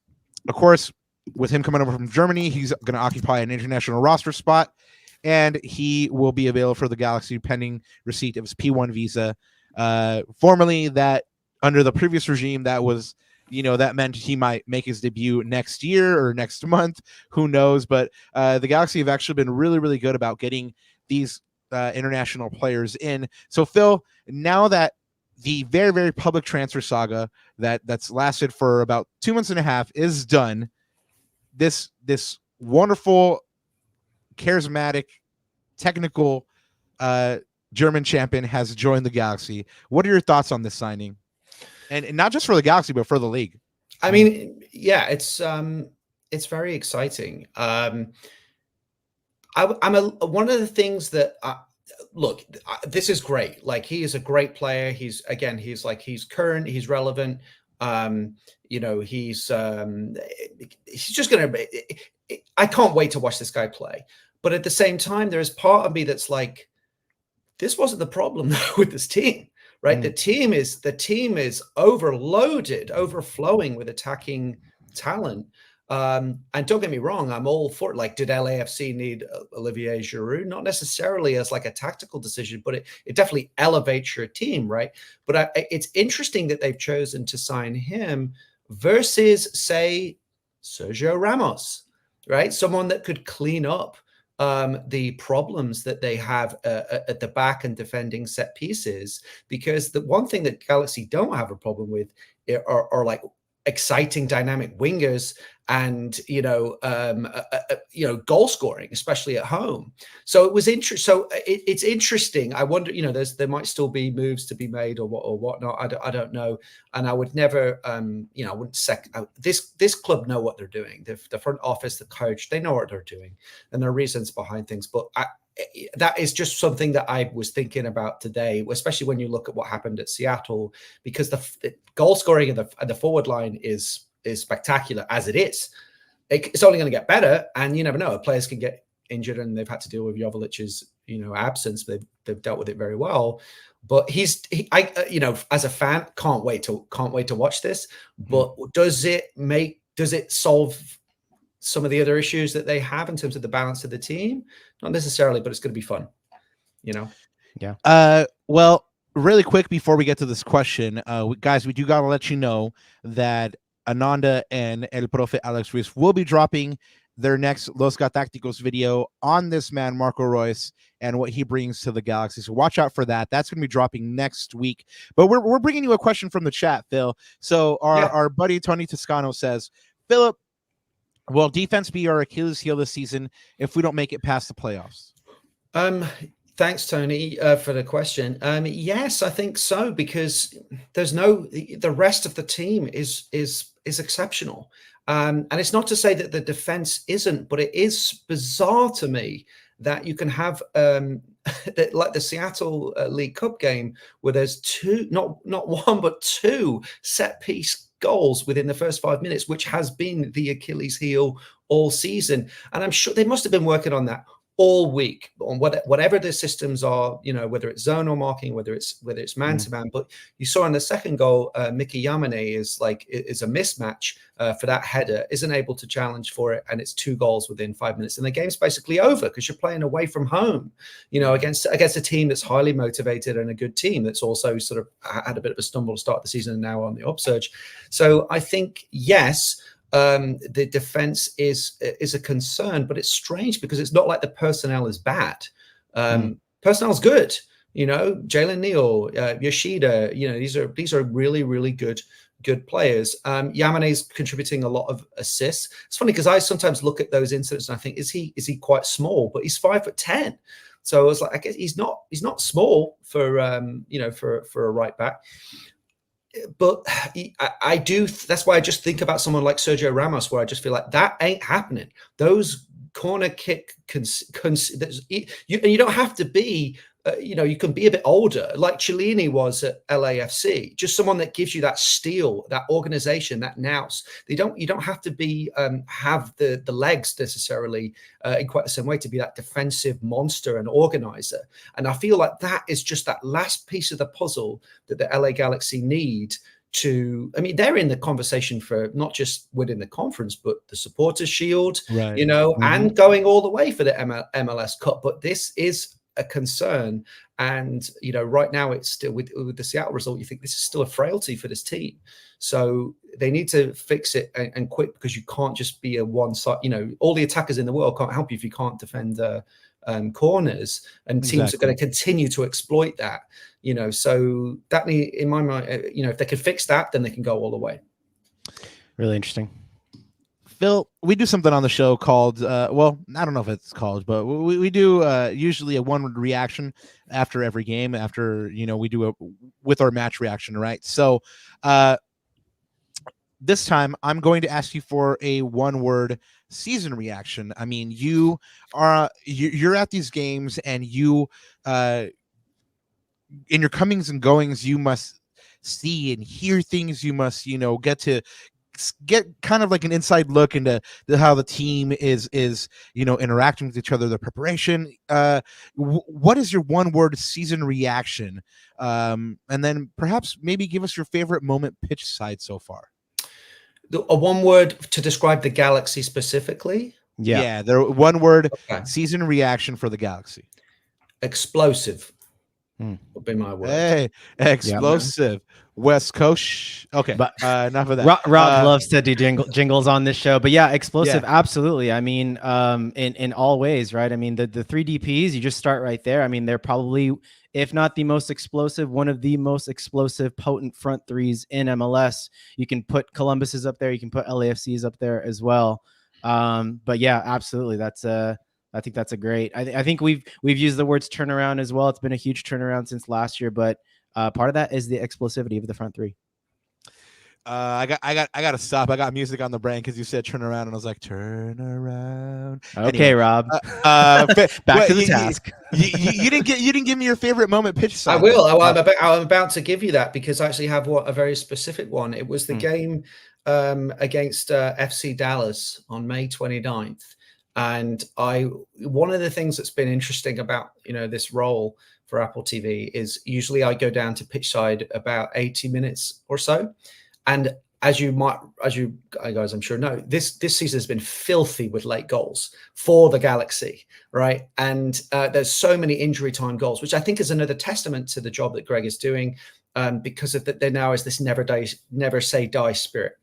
of course, with him coming over from Germany, he's going to occupy an international roster spot, and he will be available for the Galaxy pending receipt of his P1 visa. Formerly, that under the previous regime, that was, that meant he might make his debut next year or next month. Who knows? But the Galaxy have actually been really, really good about getting these international players in. So, Phil, now that the very, very public transfer saga that's lasted for about 2 months and a half is done, this wonderful, charismatic, technical German champion has joined the Galaxy. What are your thoughts on this signing? And not just for the Galaxy, but for the league. I mean, yeah, it's very exciting. One of the things that look, this is great. Like, he is a great player. He's current, he's relevant. He's just going to, I can't wait to watch this guy play. But at the same time, there's part of me that's like, this wasn't the problem with this team, right? The team is overloaded, overflowing with attacking talent. And don't get me wrong, I'm all for it. Like, did LAFC need Olivier Giroud? Not necessarily as like a tactical decision, but it definitely elevates your team, right? But it's interesting that they've chosen to sign him versus, say, Sergio Ramos, right? Someone that could clean up the problems that they have at the back and defending set pieces. Because the one thing that Galaxy don't have a problem with are like exciting, dynamic wingers and goal scoring, especially at home. So it was interesting. So it's interesting. I wonder, there might still be moves to be made or whatnot. I don't know. And I would never, I wouldn't this club know what they're doing. The front office, the coach, they know what they're doing, and there are reasons behind things. But that is just something that I was thinking about today, especially when you look at what happened at Seattle, because the goal scoring and the forward line is spectacular as it is. It's only going to get better, and you never know. Players can get injured, and they've had to deal with Jovelic's absence. They've dealt with it very well. But as a fan, can't wait to watch this. But does it solve some of the other issues that they have in terms of the balance of the team? Not necessarily, but it's going to be fun, Yeah. Well, really quick before we get to this question, guys, we do got to let you know that Ananda and El Profe Alex Ruiz will be dropping their next Los Galácticos video on this man, Marco Reus, and what he brings to the Galaxy. So watch out for that. That's going to be dropping next week. But we're bringing you a question from the chat, Phil. So our buddy Tony Toscano says, Philip, will defense be our Achilles heel this season if we don't make it past the playoffs? Thanks, Tony, for the question. Yes, I think so, because the rest of the team is exceptional. And it's not to say that the defense isn't, but it is bizarre to me that you can have like the Seattle League Cup game where there's not one, but two set piece goals within the first 5 minutes, which has been the Achilles heel all season. And I'm sure they must have been working on that all week on whatever the systems are, whether it's zonal marking, whether it's man to man. But you saw in the second goal, Mickey Yamane is a mismatch for that header, isn't able to challenge for it, and it's 2 goals within 5 minutes, and the game's basically over because you're playing away from home, against a team that's highly motivated and a good team that's also sort of had a bit of a stumble to start the season and now on the upsurge. So I think yes. The defense is a concern, but it's strange because it's not like the personnel is bad. Personnel's good, Jalen Neal, Yoshida, these are really, really good players. Yamane's contributing a lot of assists. It's funny because I sometimes look at those incidents and I think, is he quite small? But he's 5'10". So I was like, I guess he's not small for for a right back. But I do. That's why I just think about someone like Sergio Ramos, where I just feel like that ain't happening. Those corner kick, you don't have to be. You can be a bit older, like Cellini was at LAFC. Just someone that gives you that steel, that organization, that nous. You don't have to be have the legs necessarily in quite the same way to be that defensive monster and organizer. And I feel like that is just that last piece of the puzzle that the LA Galaxy need to. I mean, they're in the conversation for not just winning the conference, but the Supporters' Shield, right. And going all the way for the MLS Cup. But this is a concern, and right now it's still with the Seattle result, you think this is still a frailty for this team, so they need to fix it and quick, because you can't just be a one side. All the attackers in the world can't help you if you can't defend corners, and teams are going to continue to exploit that. So that, in my mind, if they can fix that, then they can go all the way. Really interesting. Phil, we do something on the show called, well, I don't know if it's called, but we do usually a one-word reaction after every game, after, we do with our match reaction, right? So this time I'm going to ask you for a one-word season reaction. I mean, you're at these games, and in your comings and goings, you must see and hear things. You must, get kind of like an inside look into how the team is interacting with each other, the preparation. What is your one word season reaction, and then perhaps maybe give us your favorite moment pitch side so far? A one word to describe the Galaxy specifically? Yeah, there one word season reaction for the Galaxy. Explosive would be my word. Hey, explosive. West Coast. Okay, but enough of that. Rob loves to do jingles on this show, but yeah, explosive. Yeah. Absolutely. I mean, in all ways, right? I mean, the 3 DPs, you just start right there. I mean, they're probably, if not the most explosive, one of the most explosive, potent front threes in MLS. You can put Columbus's up there. You can put LAFC's up there as well. But yeah, absolutely. I think that's a great. I think we've used the words turnaround as well. It's been a huge turnaround since last year, but part of that is the explosivity of the front three. I got to stop. I got music on the brain because you said turn around, and I was like, turn around. Okay, anyway, Rob. Back to the task. You didn't give me your favorite moment pitch side. I will. I'm about to give you that, because I actually have a very specific one. It was the game against FC Dallas on May 29th. And one of the things that's been interesting about, this role for Apple TV is usually I go down to Pitchside about 80 minutes or so. And as you guys, I'm sure know, this season has been filthy with late goals for the Galaxy, right? And there's so many injury time goals, which I think is another testament to the job that Greg is doing, because of that there now is this never say die spirit.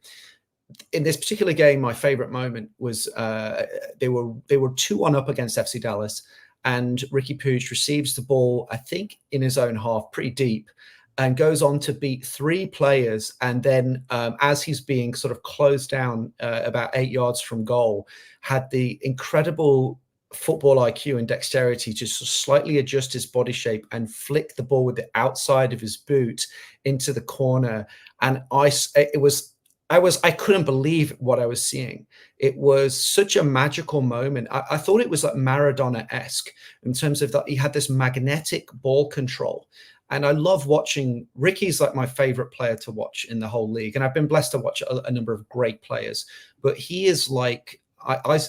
In this particular game, my favorite moment was they were 2-1 up against FC Dallas, and Riqui Puig receives the ball, I think, in his own half, pretty deep, and goes on to beat 3 players. And then as he's being sort of closed down about 8 yards from goal, had the incredible football IQ and dexterity to slightly adjust his body shape and flick the ball with the outside of his boot into the corner. And it was I couldn't believe what I was seeing. It was such a magical moment. I thought it was like Maradona-esque in terms of that he had this magnetic ball control. And I love watching. Riqui's like my favorite player to watch in the whole league. And I've been blessed to watch a number of great players, but he is like,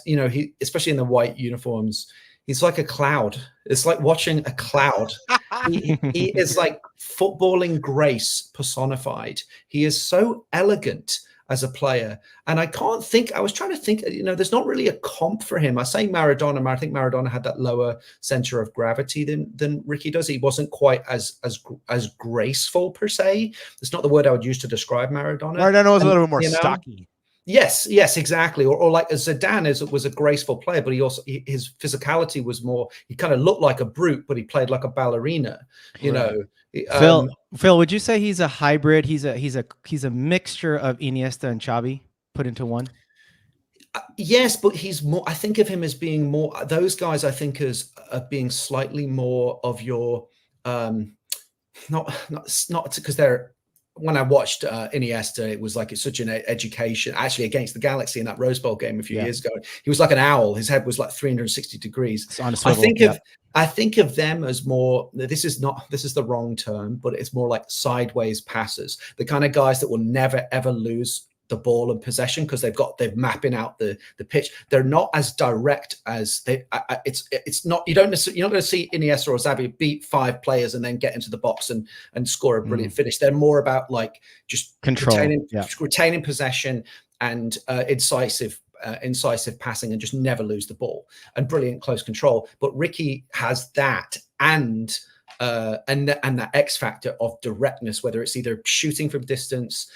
he, especially in the white uniforms, he's like a cloud. It's like watching a cloud. He is like footballing grace personified. He is so elegant as a player. And I was trying to think, there's not really a comp for him. I say Maradona. I think Maradona had that lower center of gravity than Riqui does. He wasn't quite as graceful per se. It's not the word I would use to describe Maradona. Maradona was a little bit more stocky. Yes, exactly. Or like Zidane was a graceful player, but his physicality was more. He kind of looked like a brute, but he played like a ballerina. Phil, would you say he's a hybrid? He's a mixture of Iniesta and Xavi put into one. Yes, but he's more. I think of him as being more. Those guys, I think, as being slightly more of your, not because they're. When I watched Iniesta, it was like it's such an education. Actually, against the Galaxy in that Rose Bowl game a few years ago, he was like an owl. His head was like 360 degrees. It's on a swivel, I think of them as more. This is the wrong term, but it's more like sideways passers. The kind of guys that will never ever lose the ball and possession because they're mapping out the pitch. They're not as direct as they. It's not. You're not going to see Iniesta or Xavi beat 5 players and then get into the box and score a brilliant finish. They're more about like just control, retaining possession and incisive passing and just never lose the ball and brilliant close control. But Riqui has that and that X factor of directness, whether it's either shooting from distance,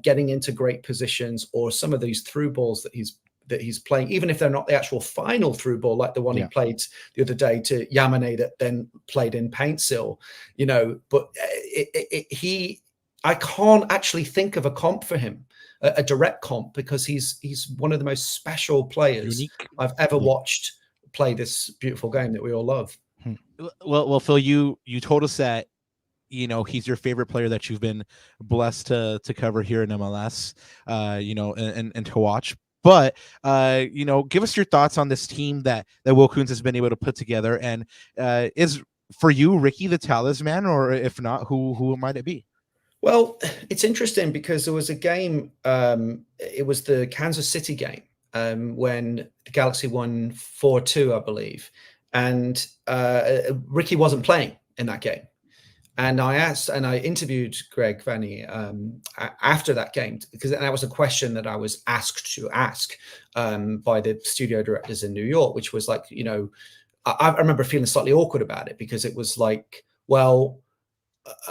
getting into great positions, or some of these through balls that he's playing, even if they're not the actual final through ball, like the one he played the other day to Yamane that then played in Paintsil, but I can't actually think of a comp for him, a direct comp, because he's one of the most special players I've ever watched play this beautiful game that we all love. Well, Phil, you told us that he's your favorite player that you've been blessed to cover here in MLS, and to watch. But give us your thoughts on this team that Will Kuntz has been able to put together, and is for you Riqui the talisman, or if not, who might it be? Well, it's interesting because there was a game. It was the Kansas City game when the Galaxy won 4-2, I believe. And Riqui wasn't playing in that game. And I interviewed Greg Vanney after that game, because that was a question that I was asked to ask by the studio directors in New York, which was like, I remember feeling slightly awkward about it, because it was like, well,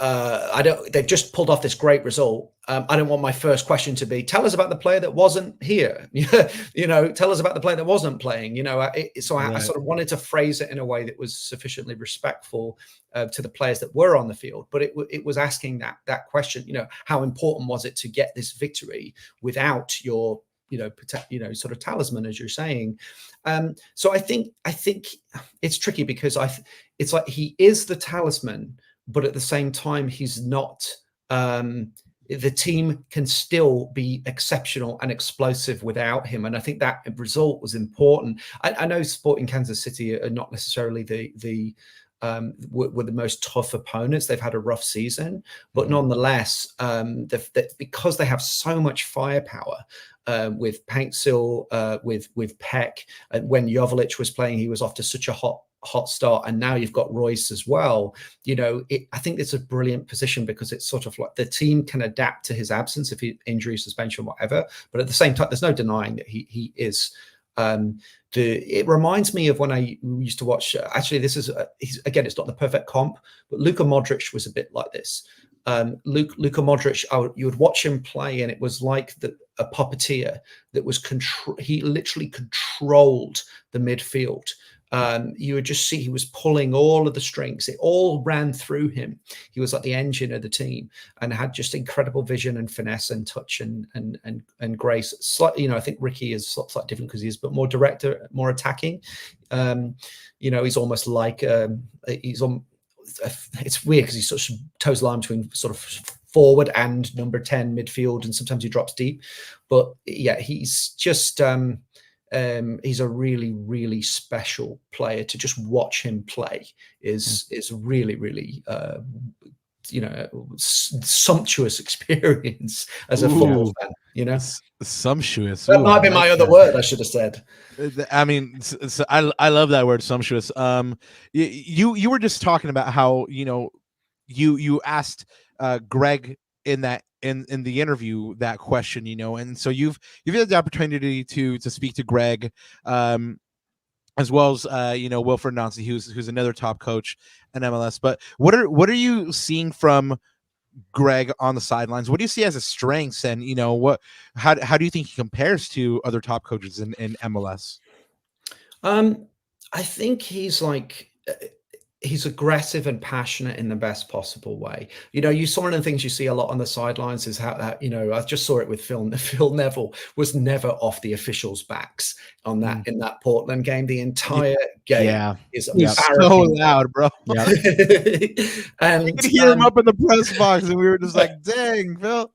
they've just pulled off this great result. I don't want my first question to be, tell us about the player that wasn't here. Tell us about the player that wasn't playing. I sort of wanted to phrase it in a way that was sufficiently respectful to the players that were on the field. But it was asking that question. How important was it to get this victory without your sort of talisman, as you're saying. So I think it's tricky, because it's like he is the talisman, but at the same time, he's not. The team can still be exceptional and explosive without him, and I think that result was important. I know Sporting Kansas City are not necessarily were the most tough opponents. They've had a rough season, but nonetheless, because they have so much firepower with Paintsil, with Peck, and when Joveljic was playing, he was off to such a hot start, and now you've got Reus as well. I think it's a brilliant position, because it's sort of like the team can adapt to his absence, if he injury, suspension, whatever. But at the same time, there's no denying that he is. It reminds me of when I used to watch. Actually, this is again, it's not the perfect comp, but Luka Modric was a bit like this. Luka Modric, you would watch him play, and it was like a puppeteer that was he literally controlled the midfield. You would just see he was pulling all of the strings. It all ran through him. He was like the engine of the team, and had just incredible vision and finesse and touch and grace. Slightly, I think Riqui is slightly different because he's more direct, more attacking. He's almost like it's weird because he's sort of toes line between sort of forward and number 10 midfield, and sometimes he drops deep. But yeah, he's just he's a really, really special player. To just watch him play is really, really sumptuous experience as a football fan. Sumptuous. That might be my other word I should have said. I mean, I love that word, sumptuous. You were just talking about how you asked Greg in the interview that question, and so you've had the opportunity to speak to Greg, as well as Wilfred Nancy, who's another top coach in MLS. But what are you seeing from Greg on the sidelines? What do you see as his strengths, and how do you think he compares to other top coaches in MLS? I think he's he's aggressive and passionate in the best possible way. You saw one of the things you see a lot on the sidelines is how that, I just saw it with Phil Neville was never off the officials' backs on that in that Portland game. The entire game is so loud, bro. And you could hear him up in the press box, and we were just like, dang, Phil.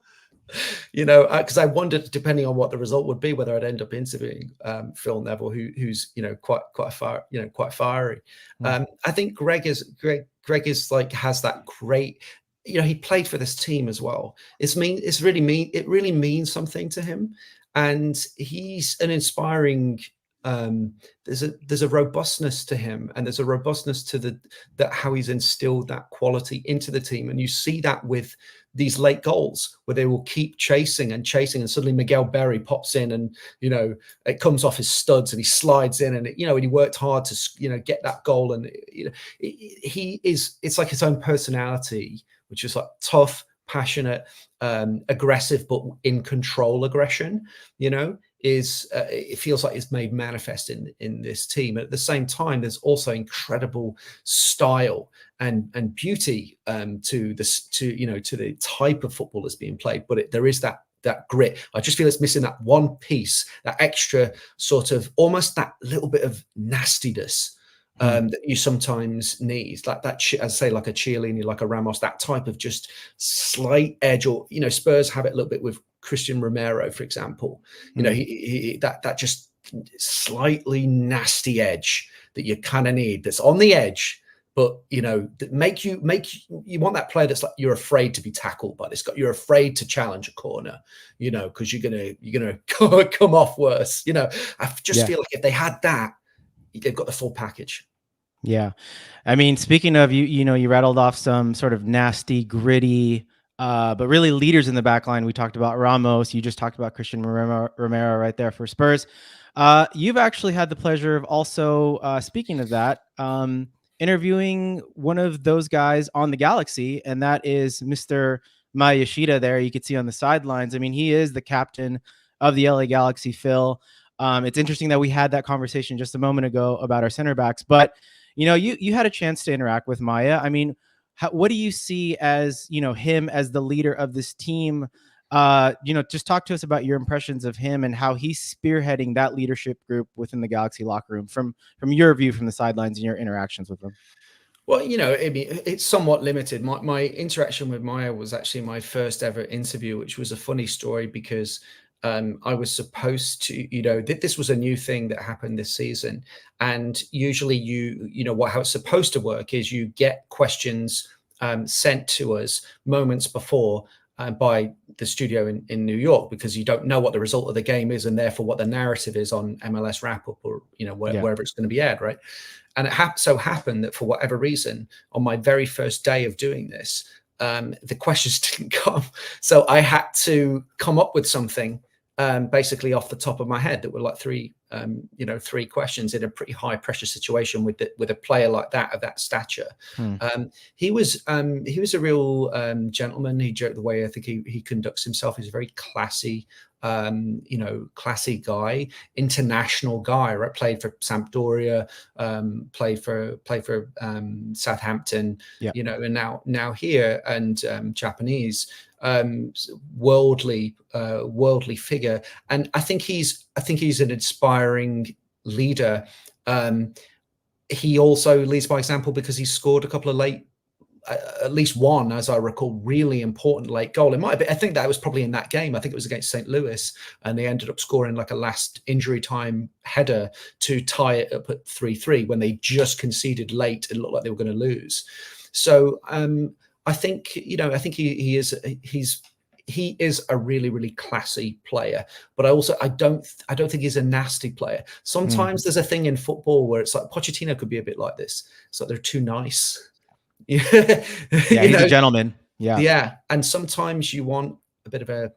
Because I wondered, depending on what the result would be, whether I'd end up interviewing Phil Neville, who's quite fiery. I think Greg is has that great. He played for this team as well. It really means something to him, and he's an inspiring. There's a robustness to him, and there's a robustness to that how he's instilled that quality into the team, and you see that with these late goals where they will keep chasing, and suddenly Miguel Berry pops in, and it comes off his studs, and he slides in, and and he worked hard to get that goal, and it's like his own personality, which is like tough, passionate, aggressive, but in control aggression. It feels like it's made manifest in this team. At the same time, there's also incredible style and beauty to the type of football that's being played. But there is that grit. I just feel it's missing that one piece, that extra sort of almost that little bit of nastiness that you sometimes need, like that, as I say, like a Chiellini, like a Ramos, that type of just slight edge. Or Spurs have it a little bit with Christian Romero, for example. He that just slightly nasty edge that you kind of need, that's on the edge, but that make you want that player that's like you're afraid to be tackled by this guy, you're afraid to challenge a corner, because you're gonna come off worse. I just feel like if they had that, they've got the full package. Yeah, I mean, speaking of you rattled off some sort of nasty, gritty, but really leaders in the back line. We talked about Ramos. You just talked about Christian Romero right there for Spurs. You've actually had the pleasure of also, speaking of that, interviewing one of those guys on the Galaxy, and that is Mr. Maya Yoshida there. You could see on the sidelines. I mean, he is the captain of the LA Galaxy, Phil. It's interesting that we had that conversation just a moment ago about our center backs, but you had a chance to interact with Maya. I mean, what do you see as, him as the leader of this team? Just talk to us about your impressions of him and how he's spearheading that leadership group within the Galaxy locker room from your view from the sidelines and your interactions with him. Well, it's somewhat limited. My interaction with Maya was actually my first ever interview, which was a funny story because I was supposed to, this was a new thing that happened this season. And usually how it's supposed to work is you get questions sent to us moments before by the studio in New York, because you don't know what the result of the game is, and therefore what the narrative is on MLS Wrap-Up or, wherever it's going to be aired, right? And it so happened that for whatever reason, on my very first day of doing this, the questions didn't come. So I had to come up with something basically off the top of my head that were like three questions in a pretty high pressure situation with a player like that, of that stature. He was a real gentleman. He joked the way I think he conducts himself. He's a very classy, classy guy, international guy, right? Played for Sampdoria, played for Southampton, and now here, and Japanese. Worldly figure, and I think he's an inspiring leader. He also leads by example because he scored a couple of late at least one, as I recall, really important late goal. It might have been, I think that was probably in that game. I think it was against St. Louis, and they ended up scoring like a last injury time header to tie it up at 3-3 when they just conceded late and looked like they were going to lose. So I think he is a really, really classy player, but I don't think he's a nasty player. Sometimes there's a thing in football where it's like Pochettino could be a bit like this. It's like they're too nice. Yeah, he's a gentleman. Yeah, and sometimes you want a bit of a,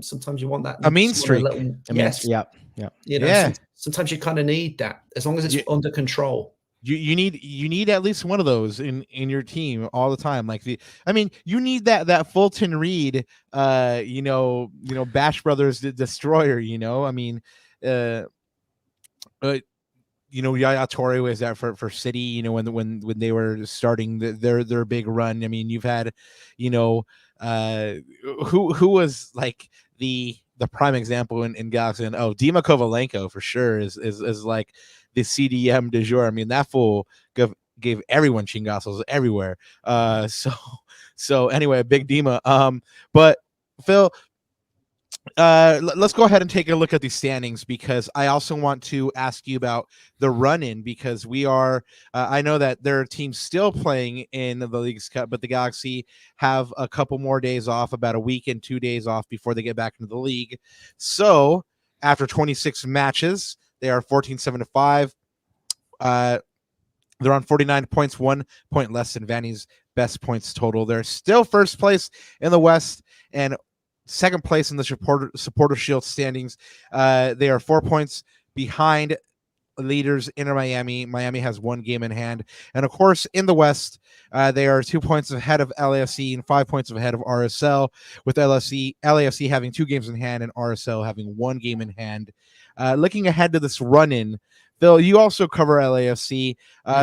sometimes you want that a mean streak. Yes, yeah. Sometimes you kind of need that, as long as it's under control. You need at least one of those in your team all the time. Like you need that Fulton Reed, Bash Brothers destroyer. Yaya Torre was that for City. When they were starting their big run. I mean, you've had, who was like the prime example in Galaxy, and Dima Kovalenko for sure is like the CDM du jour. I mean, that fool gave everyone chingazos everywhere. So anyway, big Dima. But Phil, let's go ahead and take a look at these standings, because I also want to ask you about the run-in, because we are I know that there are teams still playing in the Leagues Cup, but the Galaxy have a couple more days off, about a week and 2 days off before they get back into the league. So after 26 matches, they are 14-7-5. They're on 49 points, 1 point less than Vanney's best points total. They're still first place in the West and second place in the supporter shield standings. They are 4 points behind leaders Inter Miami. Miami has 1 game in hand. And of course, in the West, they are 2 points ahead of LAFC and 5 points ahead of RSL, with LAFC having 2 games in hand and RSL having 1 game in hand. Looking ahead to this run-in, Phil, you also cover LAFC.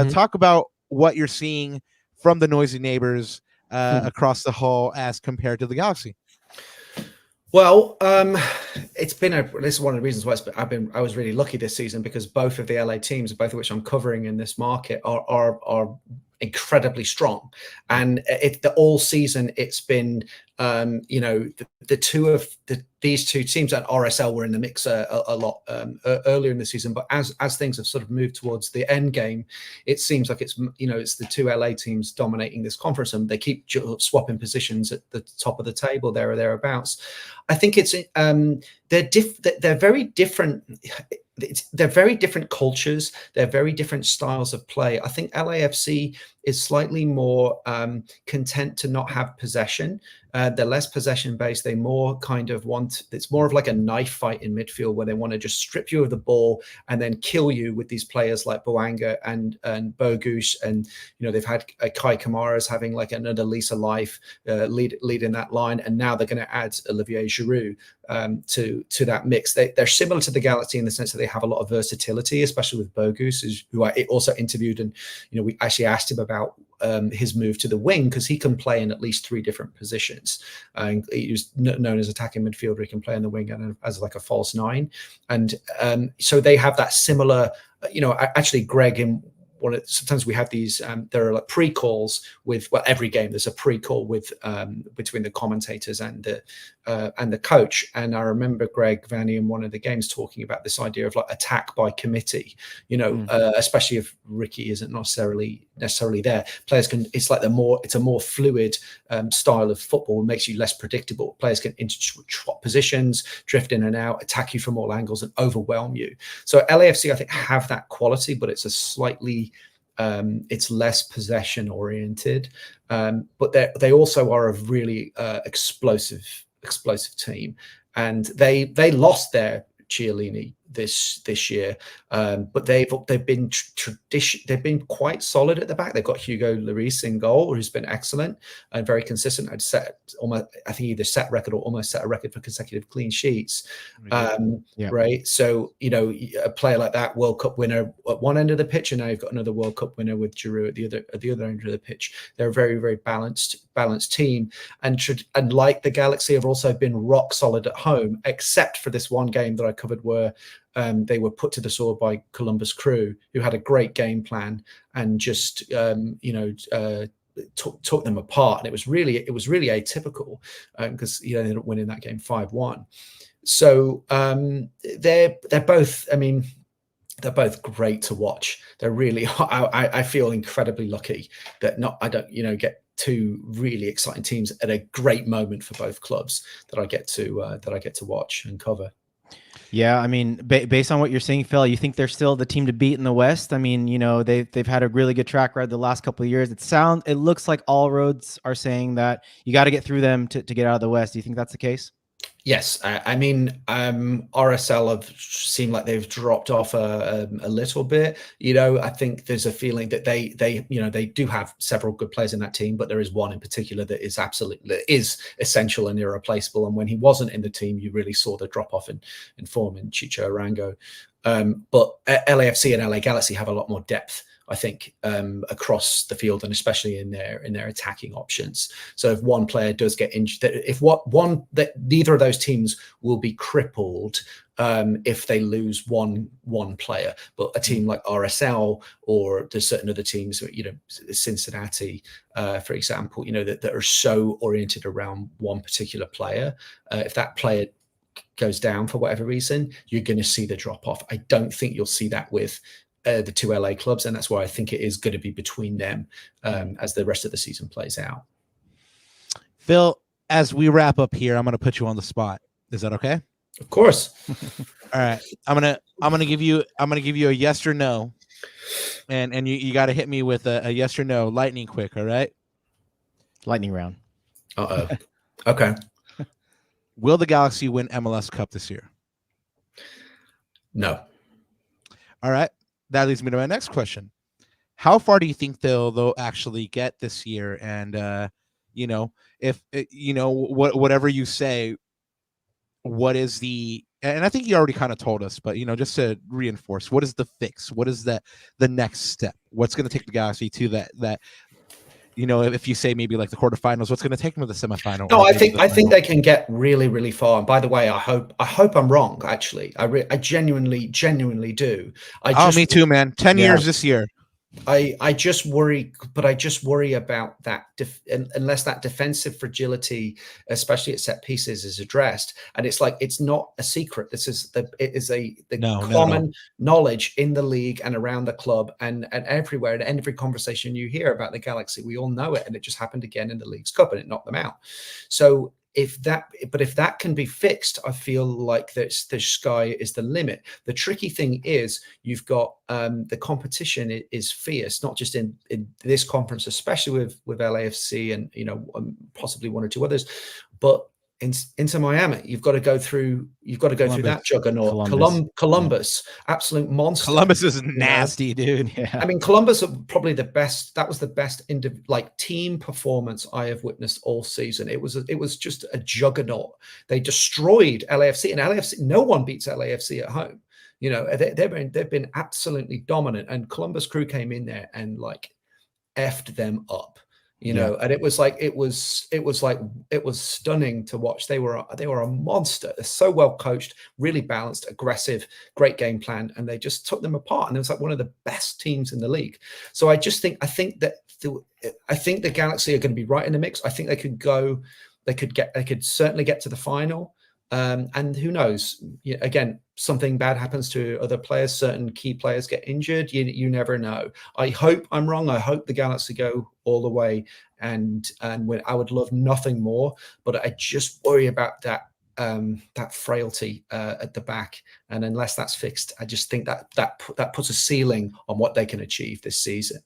Talk about what you're seeing from the noisy neighbors across the hall as compared to the Galaxy. Well, this is one of the reasons why I was really lucky this season, because both of the LA teams, both of which I'm covering in this market, are incredibly strong, and all season it's been these two teams, and RSL were in the mix a lot earlier in the season, but as things have sort of moved towards the end game, it seems like it's the 2 LA teams dominating this conference, and they keep swapping positions at the top of the table there or thereabouts. I think it's they're very different. They're very different cultures. They're very different styles of play. I think LAFC is slightly more content to not have possession. They're less possession based. They more kind of it's more of like a knife fight in midfield, where they want to just strip you of the ball and then kill you with these players like Boanga and Bogusz. And, they've had Kai Kamara's having like another lease of life leading that line. And now they're going to add Olivier Giroud to that mix. They're similar to the Galaxy in the sense that they have a lot of versatility, especially with Bogusz, who I also interviewed, and we actually asked him about his move to the wing, because he can play in at least 3 different positions. He was known as attacking midfielder. He can play in the wing and as like a false 9, and so they have that similar. Actually, Greg, sometimes we have these. There are like pre-calls with every game. There's a pre-call with between the commentators and the coach. And I remember Greg Vanney in one of the games talking about this idea of like attack by committee. Especially if Riqui isn't necessarily there. Players can. It's like it's a more fluid style of football. It makes you less predictable. Players can swap positions, drift in and out, attack you from all angles, and overwhelm you. So LAFC, I think, have that quality, but it's a slightly it's less possession oriented, but they also are a really explosive team, and they lost their Chiellini this year, but they've been quite solid at the back. They've got Hugo Lloris in goal, who's been excellent and very consistent. I think either set record or almost set a record for consecutive clean sheets. Right. So a player like that, World Cup winner at one end of the pitch, and now you've got another World Cup winner with Giroud at the other end of the pitch. They're a very, very balanced team, and like the Galaxy, have also been rock solid at home, except for this one game that I covered where they were put to the sword by Columbus Crew, who had a great game plan and just took them apart, and it was really atypical, because they ended up winning that game 5-1. So they're both, I mean, they're both great to watch. They're really, I feel incredibly lucky that I don't get two really exciting teams at a great moment for both clubs that I get to watch and cover. Yeah, I mean, based on what you're saying, Phil, you think they're still the team to beat in the West? I mean, they've had a really good track record the last couple of years. It looks like all roads are saying that you got to get through them to get out of the West. Do you think that's the case? Yes, I mean, RSL have seemed like they've dropped off a little bit. I think there's a feeling that they do have several good players in that team, but there is one in particular that is essential and irreplaceable. And when he wasn't in the team, you really saw the drop off in form in Chicho Arango. But LAFC and LA Galaxy have a lot more depth, I think, across the field, and especially in their attacking options. So if one player does get injured, neither of those teams will be crippled if they lose one player. But a team like RSL, or there's certain other teams, Cincinnati, for example, that are so oriented around one particular player. If that player goes down for whatever reason, you're going to see the drop off. I don't think you'll see that with the two LA clubs, and that's why I think it is going to be between them as the rest of the season plays out. Phil, as we wrap up here, I'm going to put you on the spot. Is that okay? Of course. All right. I'm gonna give you a yes or no, and you got to hit me with a yes or no, lightning quick. All right. Lightning round. Okay. Will the Galaxy win MLS Cup this year? No. All right. That leads me to my next question. How far do you think they'll actually get this year? And if whatever you say, what is the? And I think you already kind of told us, but just to reinforce, what is the fix? What is the next step? What's going to take the Galaxy to that? If you say maybe like the quarterfinals, what's going to take them to the semifinal? No, I think they can get really, really far. And by the way, I hope I'm wrong. Actually, I genuinely do. Me too, man. 10 years this year. I just worry, but I just worry about that unless that defensive fragility, especially at set pieces, is addressed. And it's not a secret. It is common knowledge in the league and around the club and everywhere. And every conversation you hear about the Galaxy, we all know it. And it just happened again in the League's Cup, and it knocked them out. So if that can be fixed, I feel like the sky is the limit. The tricky thing is you've got the competition is fierce, not just in this conference, especially with LAFC and possibly one or two others, but into Miami, you've got to go through that juggernaut. Columbus, absolute monster. Columbus is nasty, dude. Yeah. I mean, Columbus are probably the best. That was the best team performance I have witnessed all season. It was just a juggernaut. They destroyed LAFC, and LAFC. No one beats LAFC at home. They've been absolutely dominant, and Columbus Crew came in there and effed them up. And it was stunning to watch. They were a monster. They're so well coached, really balanced, aggressive, great game plan, and they just took them apart. And it was one of the best teams in the league. So I think the Galaxy are going to be right in the mix. I think they could certainly get to the final. And who knows? Again, something bad happens to other players. Certain key players get injured. You never know. I hope I'm wrong. I hope the Galaxy go all the way. And when I would love nothing more, but I just worry about that frailty at the back. And unless that's fixed, I just think that puts a ceiling on what they can achieve this season.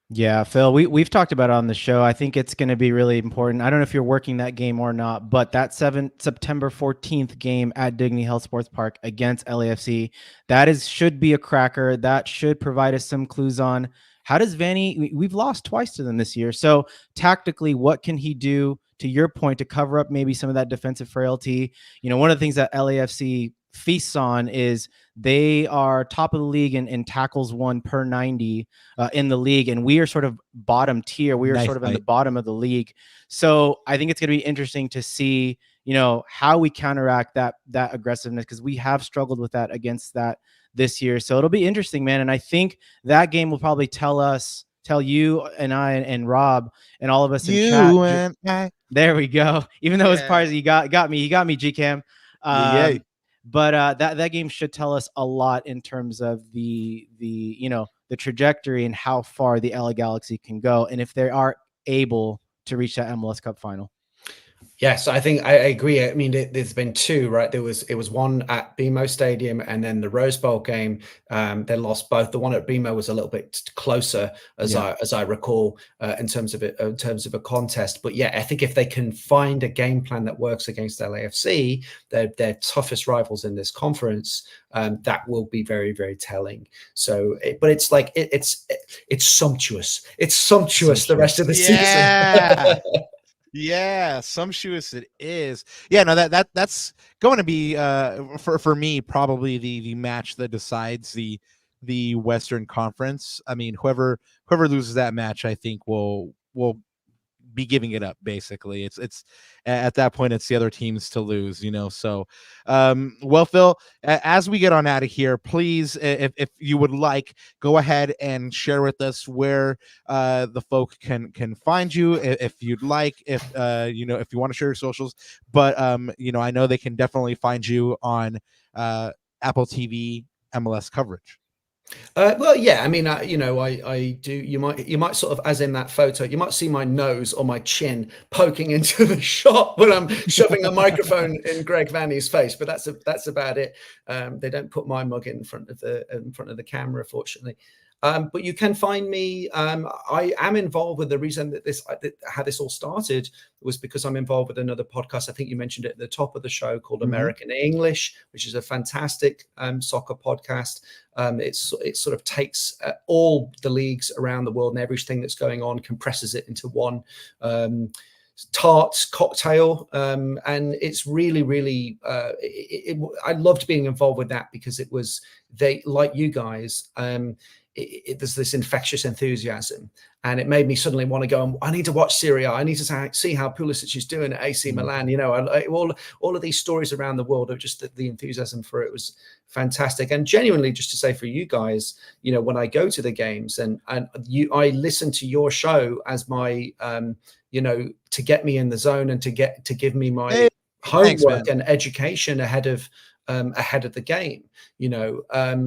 Yeah, Phil, we've talked about it on the show. I think it's going to be really important. I don't know if you're working that game or not, but that September 14th game at Dignity Health Sports Park against LAFC, should be a cracker. That should provide us some clues on how does Vanney, we've lost twice to them this year. So tactically, what can he do, to your point, to cover up maybe some of that defensive frailty? One of the things that LAFC feasts on is they are top of the league in tackles won per 90 in the league, and we are sort of bottom tier. We are sort of in the bottom of the league. So I think it's going to be interesting to see, how we counteract that aggressiveness, because we have struggled with that against that this year. So it'll be interesting, man. And I think that game will probably tell us tell you and I and Rob and all of us in You chat. and I. There we go. Even though it's Yeah. part of you got me GCam. Yeah. But that game should tell us a lot in terms of the trajectory and how far the LA Galaxy can go, and if they are able to reach that MLS Cup final. Yes, I think I agree. I mean, there's been two, right? It was one at BMO Stadium, and then the Rose Bowl game. They lost both. The one at BMO was a little bit closer, as I recall, in terms of a contest. But yeah, I think if they can find a game plan that works against LAFC, their toughest rivals in this conference, that will be very, very telling. So, but it's like it's sumptuous. It's sumptuous the rest of the season. Yeah, sumptuous it is. Yeah, no, that's going to be for me probably the match that decides the Western Conference. I mean, whoever loses that match, I think will be giving it up. Basically, it's at that point it's the other teams to lose, so well, Phil, as we get on out of here, please, if you would like, go ahead and share with us where the folk can find you, if you'd like, if if you want to share your socials, but I know they can definitely find you on Apple TV MLS coverage. Well, yeah, I mean, I do. You might sort of, as in that photo, you might see my nose or my chin poking into the shot when I'm shoving a microphone in Greg Vanney's face, but that's about it. They don't put my mug in front of the camera, fortunately. But you can find me. I am involved with the reason that how this all started was because I'm involved with another podcast. I think you mentioned it at the top of the show, called American English, which is a fantastic soccer podcast. It sort of takes all the leagues around the world and everything that's going on, compresses it into one tart cocktail, and it's really, really. I loved being involved with that because it was like you guys. There's this infectious enthusiasm, and it made me suddenly want to go. I need to watch Serie A. I need to see how Pulisic is doing at AC Milan. All of these stories around the world of just the enthusiasm for it was fantastic. And genuinely, just to say for you guys, when I go to the games and I listen to your show as my, to get me in the zone and to give me my homework and education ahead of the game,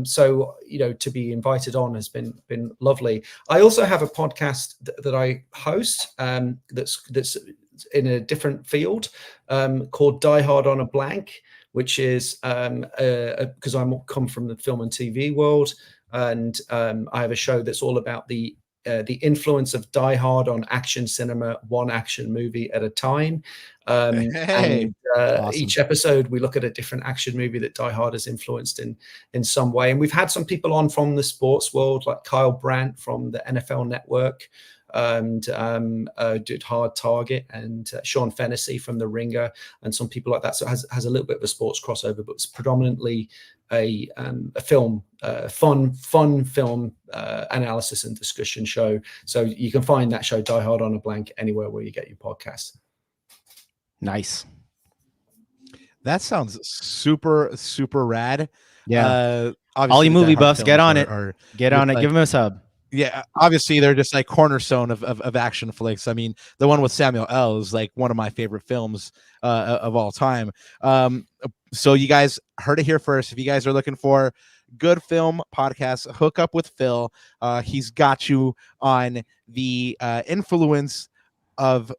so to be invited on has been lovely. I also have a podcast that I host that's in a different field, called Die Hard on a Blank, which is because I come from the film and TV world, and I have a show that's all about the influence of Die Hard on action cinema, one action movie at a time. And awesome. Each episode we look at a different action movie that Die Hard has influenced in some way. And we've had some people on from the sports world, like Kyle Brandt from the NFL Network, and did Hard Target, and Sean Fennessy from The Ringer, and some people like that. So it has a little bit of a sports crossover, but it's predominantly a film, fun film analysis and discussion show. So you can find that show, Die Hard on a Blank, anywhere where you get your podcasts. Nice. That sounds super, super rad. Yeah. All you movie buffs, get on it. Get on it. Give them a sub. Yeah, obviously they're just like cornerstone of action flicks. I mean, the one with Samuel L. is like one of my favorite films of all time. So you guys heard it here first. If you guys are looking for good film podcasts, hook up with Phil. He's got you on the influence of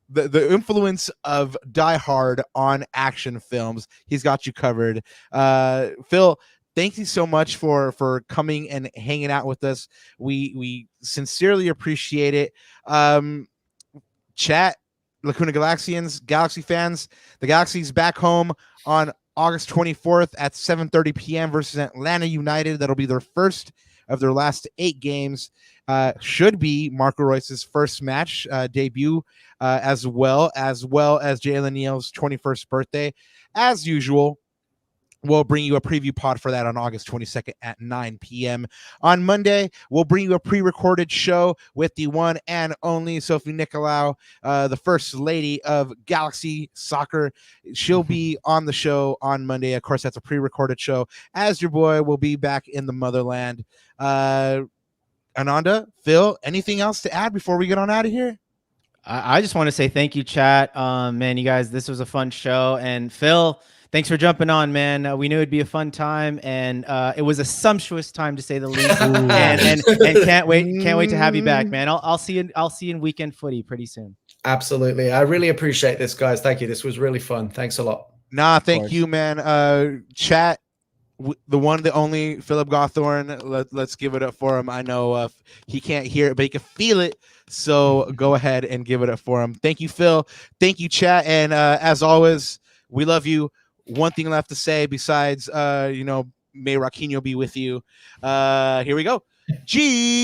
the influence of Die Hard on action films. He's got you covered. Phil, thank you so much for coming and hanging out with us. We sincerely appreciate it. Chat, Lacuna Galaxians, Galaxy fans, the Galaxy's back home on August 24th at 7:30 p.m. versus Atlanta United. That'll be their first of their last 8 games. Should be Marco Reus's first match debut, as well as Jalen Neal's 21st birthday. As usual, we'll bring you a preview pod for that on August 22nd at 9 p.m. On Monday, we'll bring you a pre-recorded show with the one and only Sophie Nicolau, the first lady of Galaxy Soccer. She'll be on the show on Monday. Of course, that's a pre-recorded show, as your boy will be back in the motherland. Ananda, Phil, anything else to add before we get on out of here? I just want to say thank you, chat. Man, you guys, this was a fun show. And Phil, thanks for jumping on, man. We knew it'd be a fun time, and it was a sumptuous time to say the least. and can't wait to have you back, man. I'll see you in weekend footy pretty soon. Absolutely. I really appreciate this, guys. Thank you. This was really fun. Thanks a lot. Nah, thank you, man. Chat, the one, the only Philip Gawthorne. Let's give it up for him. I know he can't hear it, but he can feel it. So go ahead and give it up for him. Thank you, Phil. Thank you, chat. And as always, we love you. One thing left to say besides, may Raquinho be with you. Here we go. Jesus.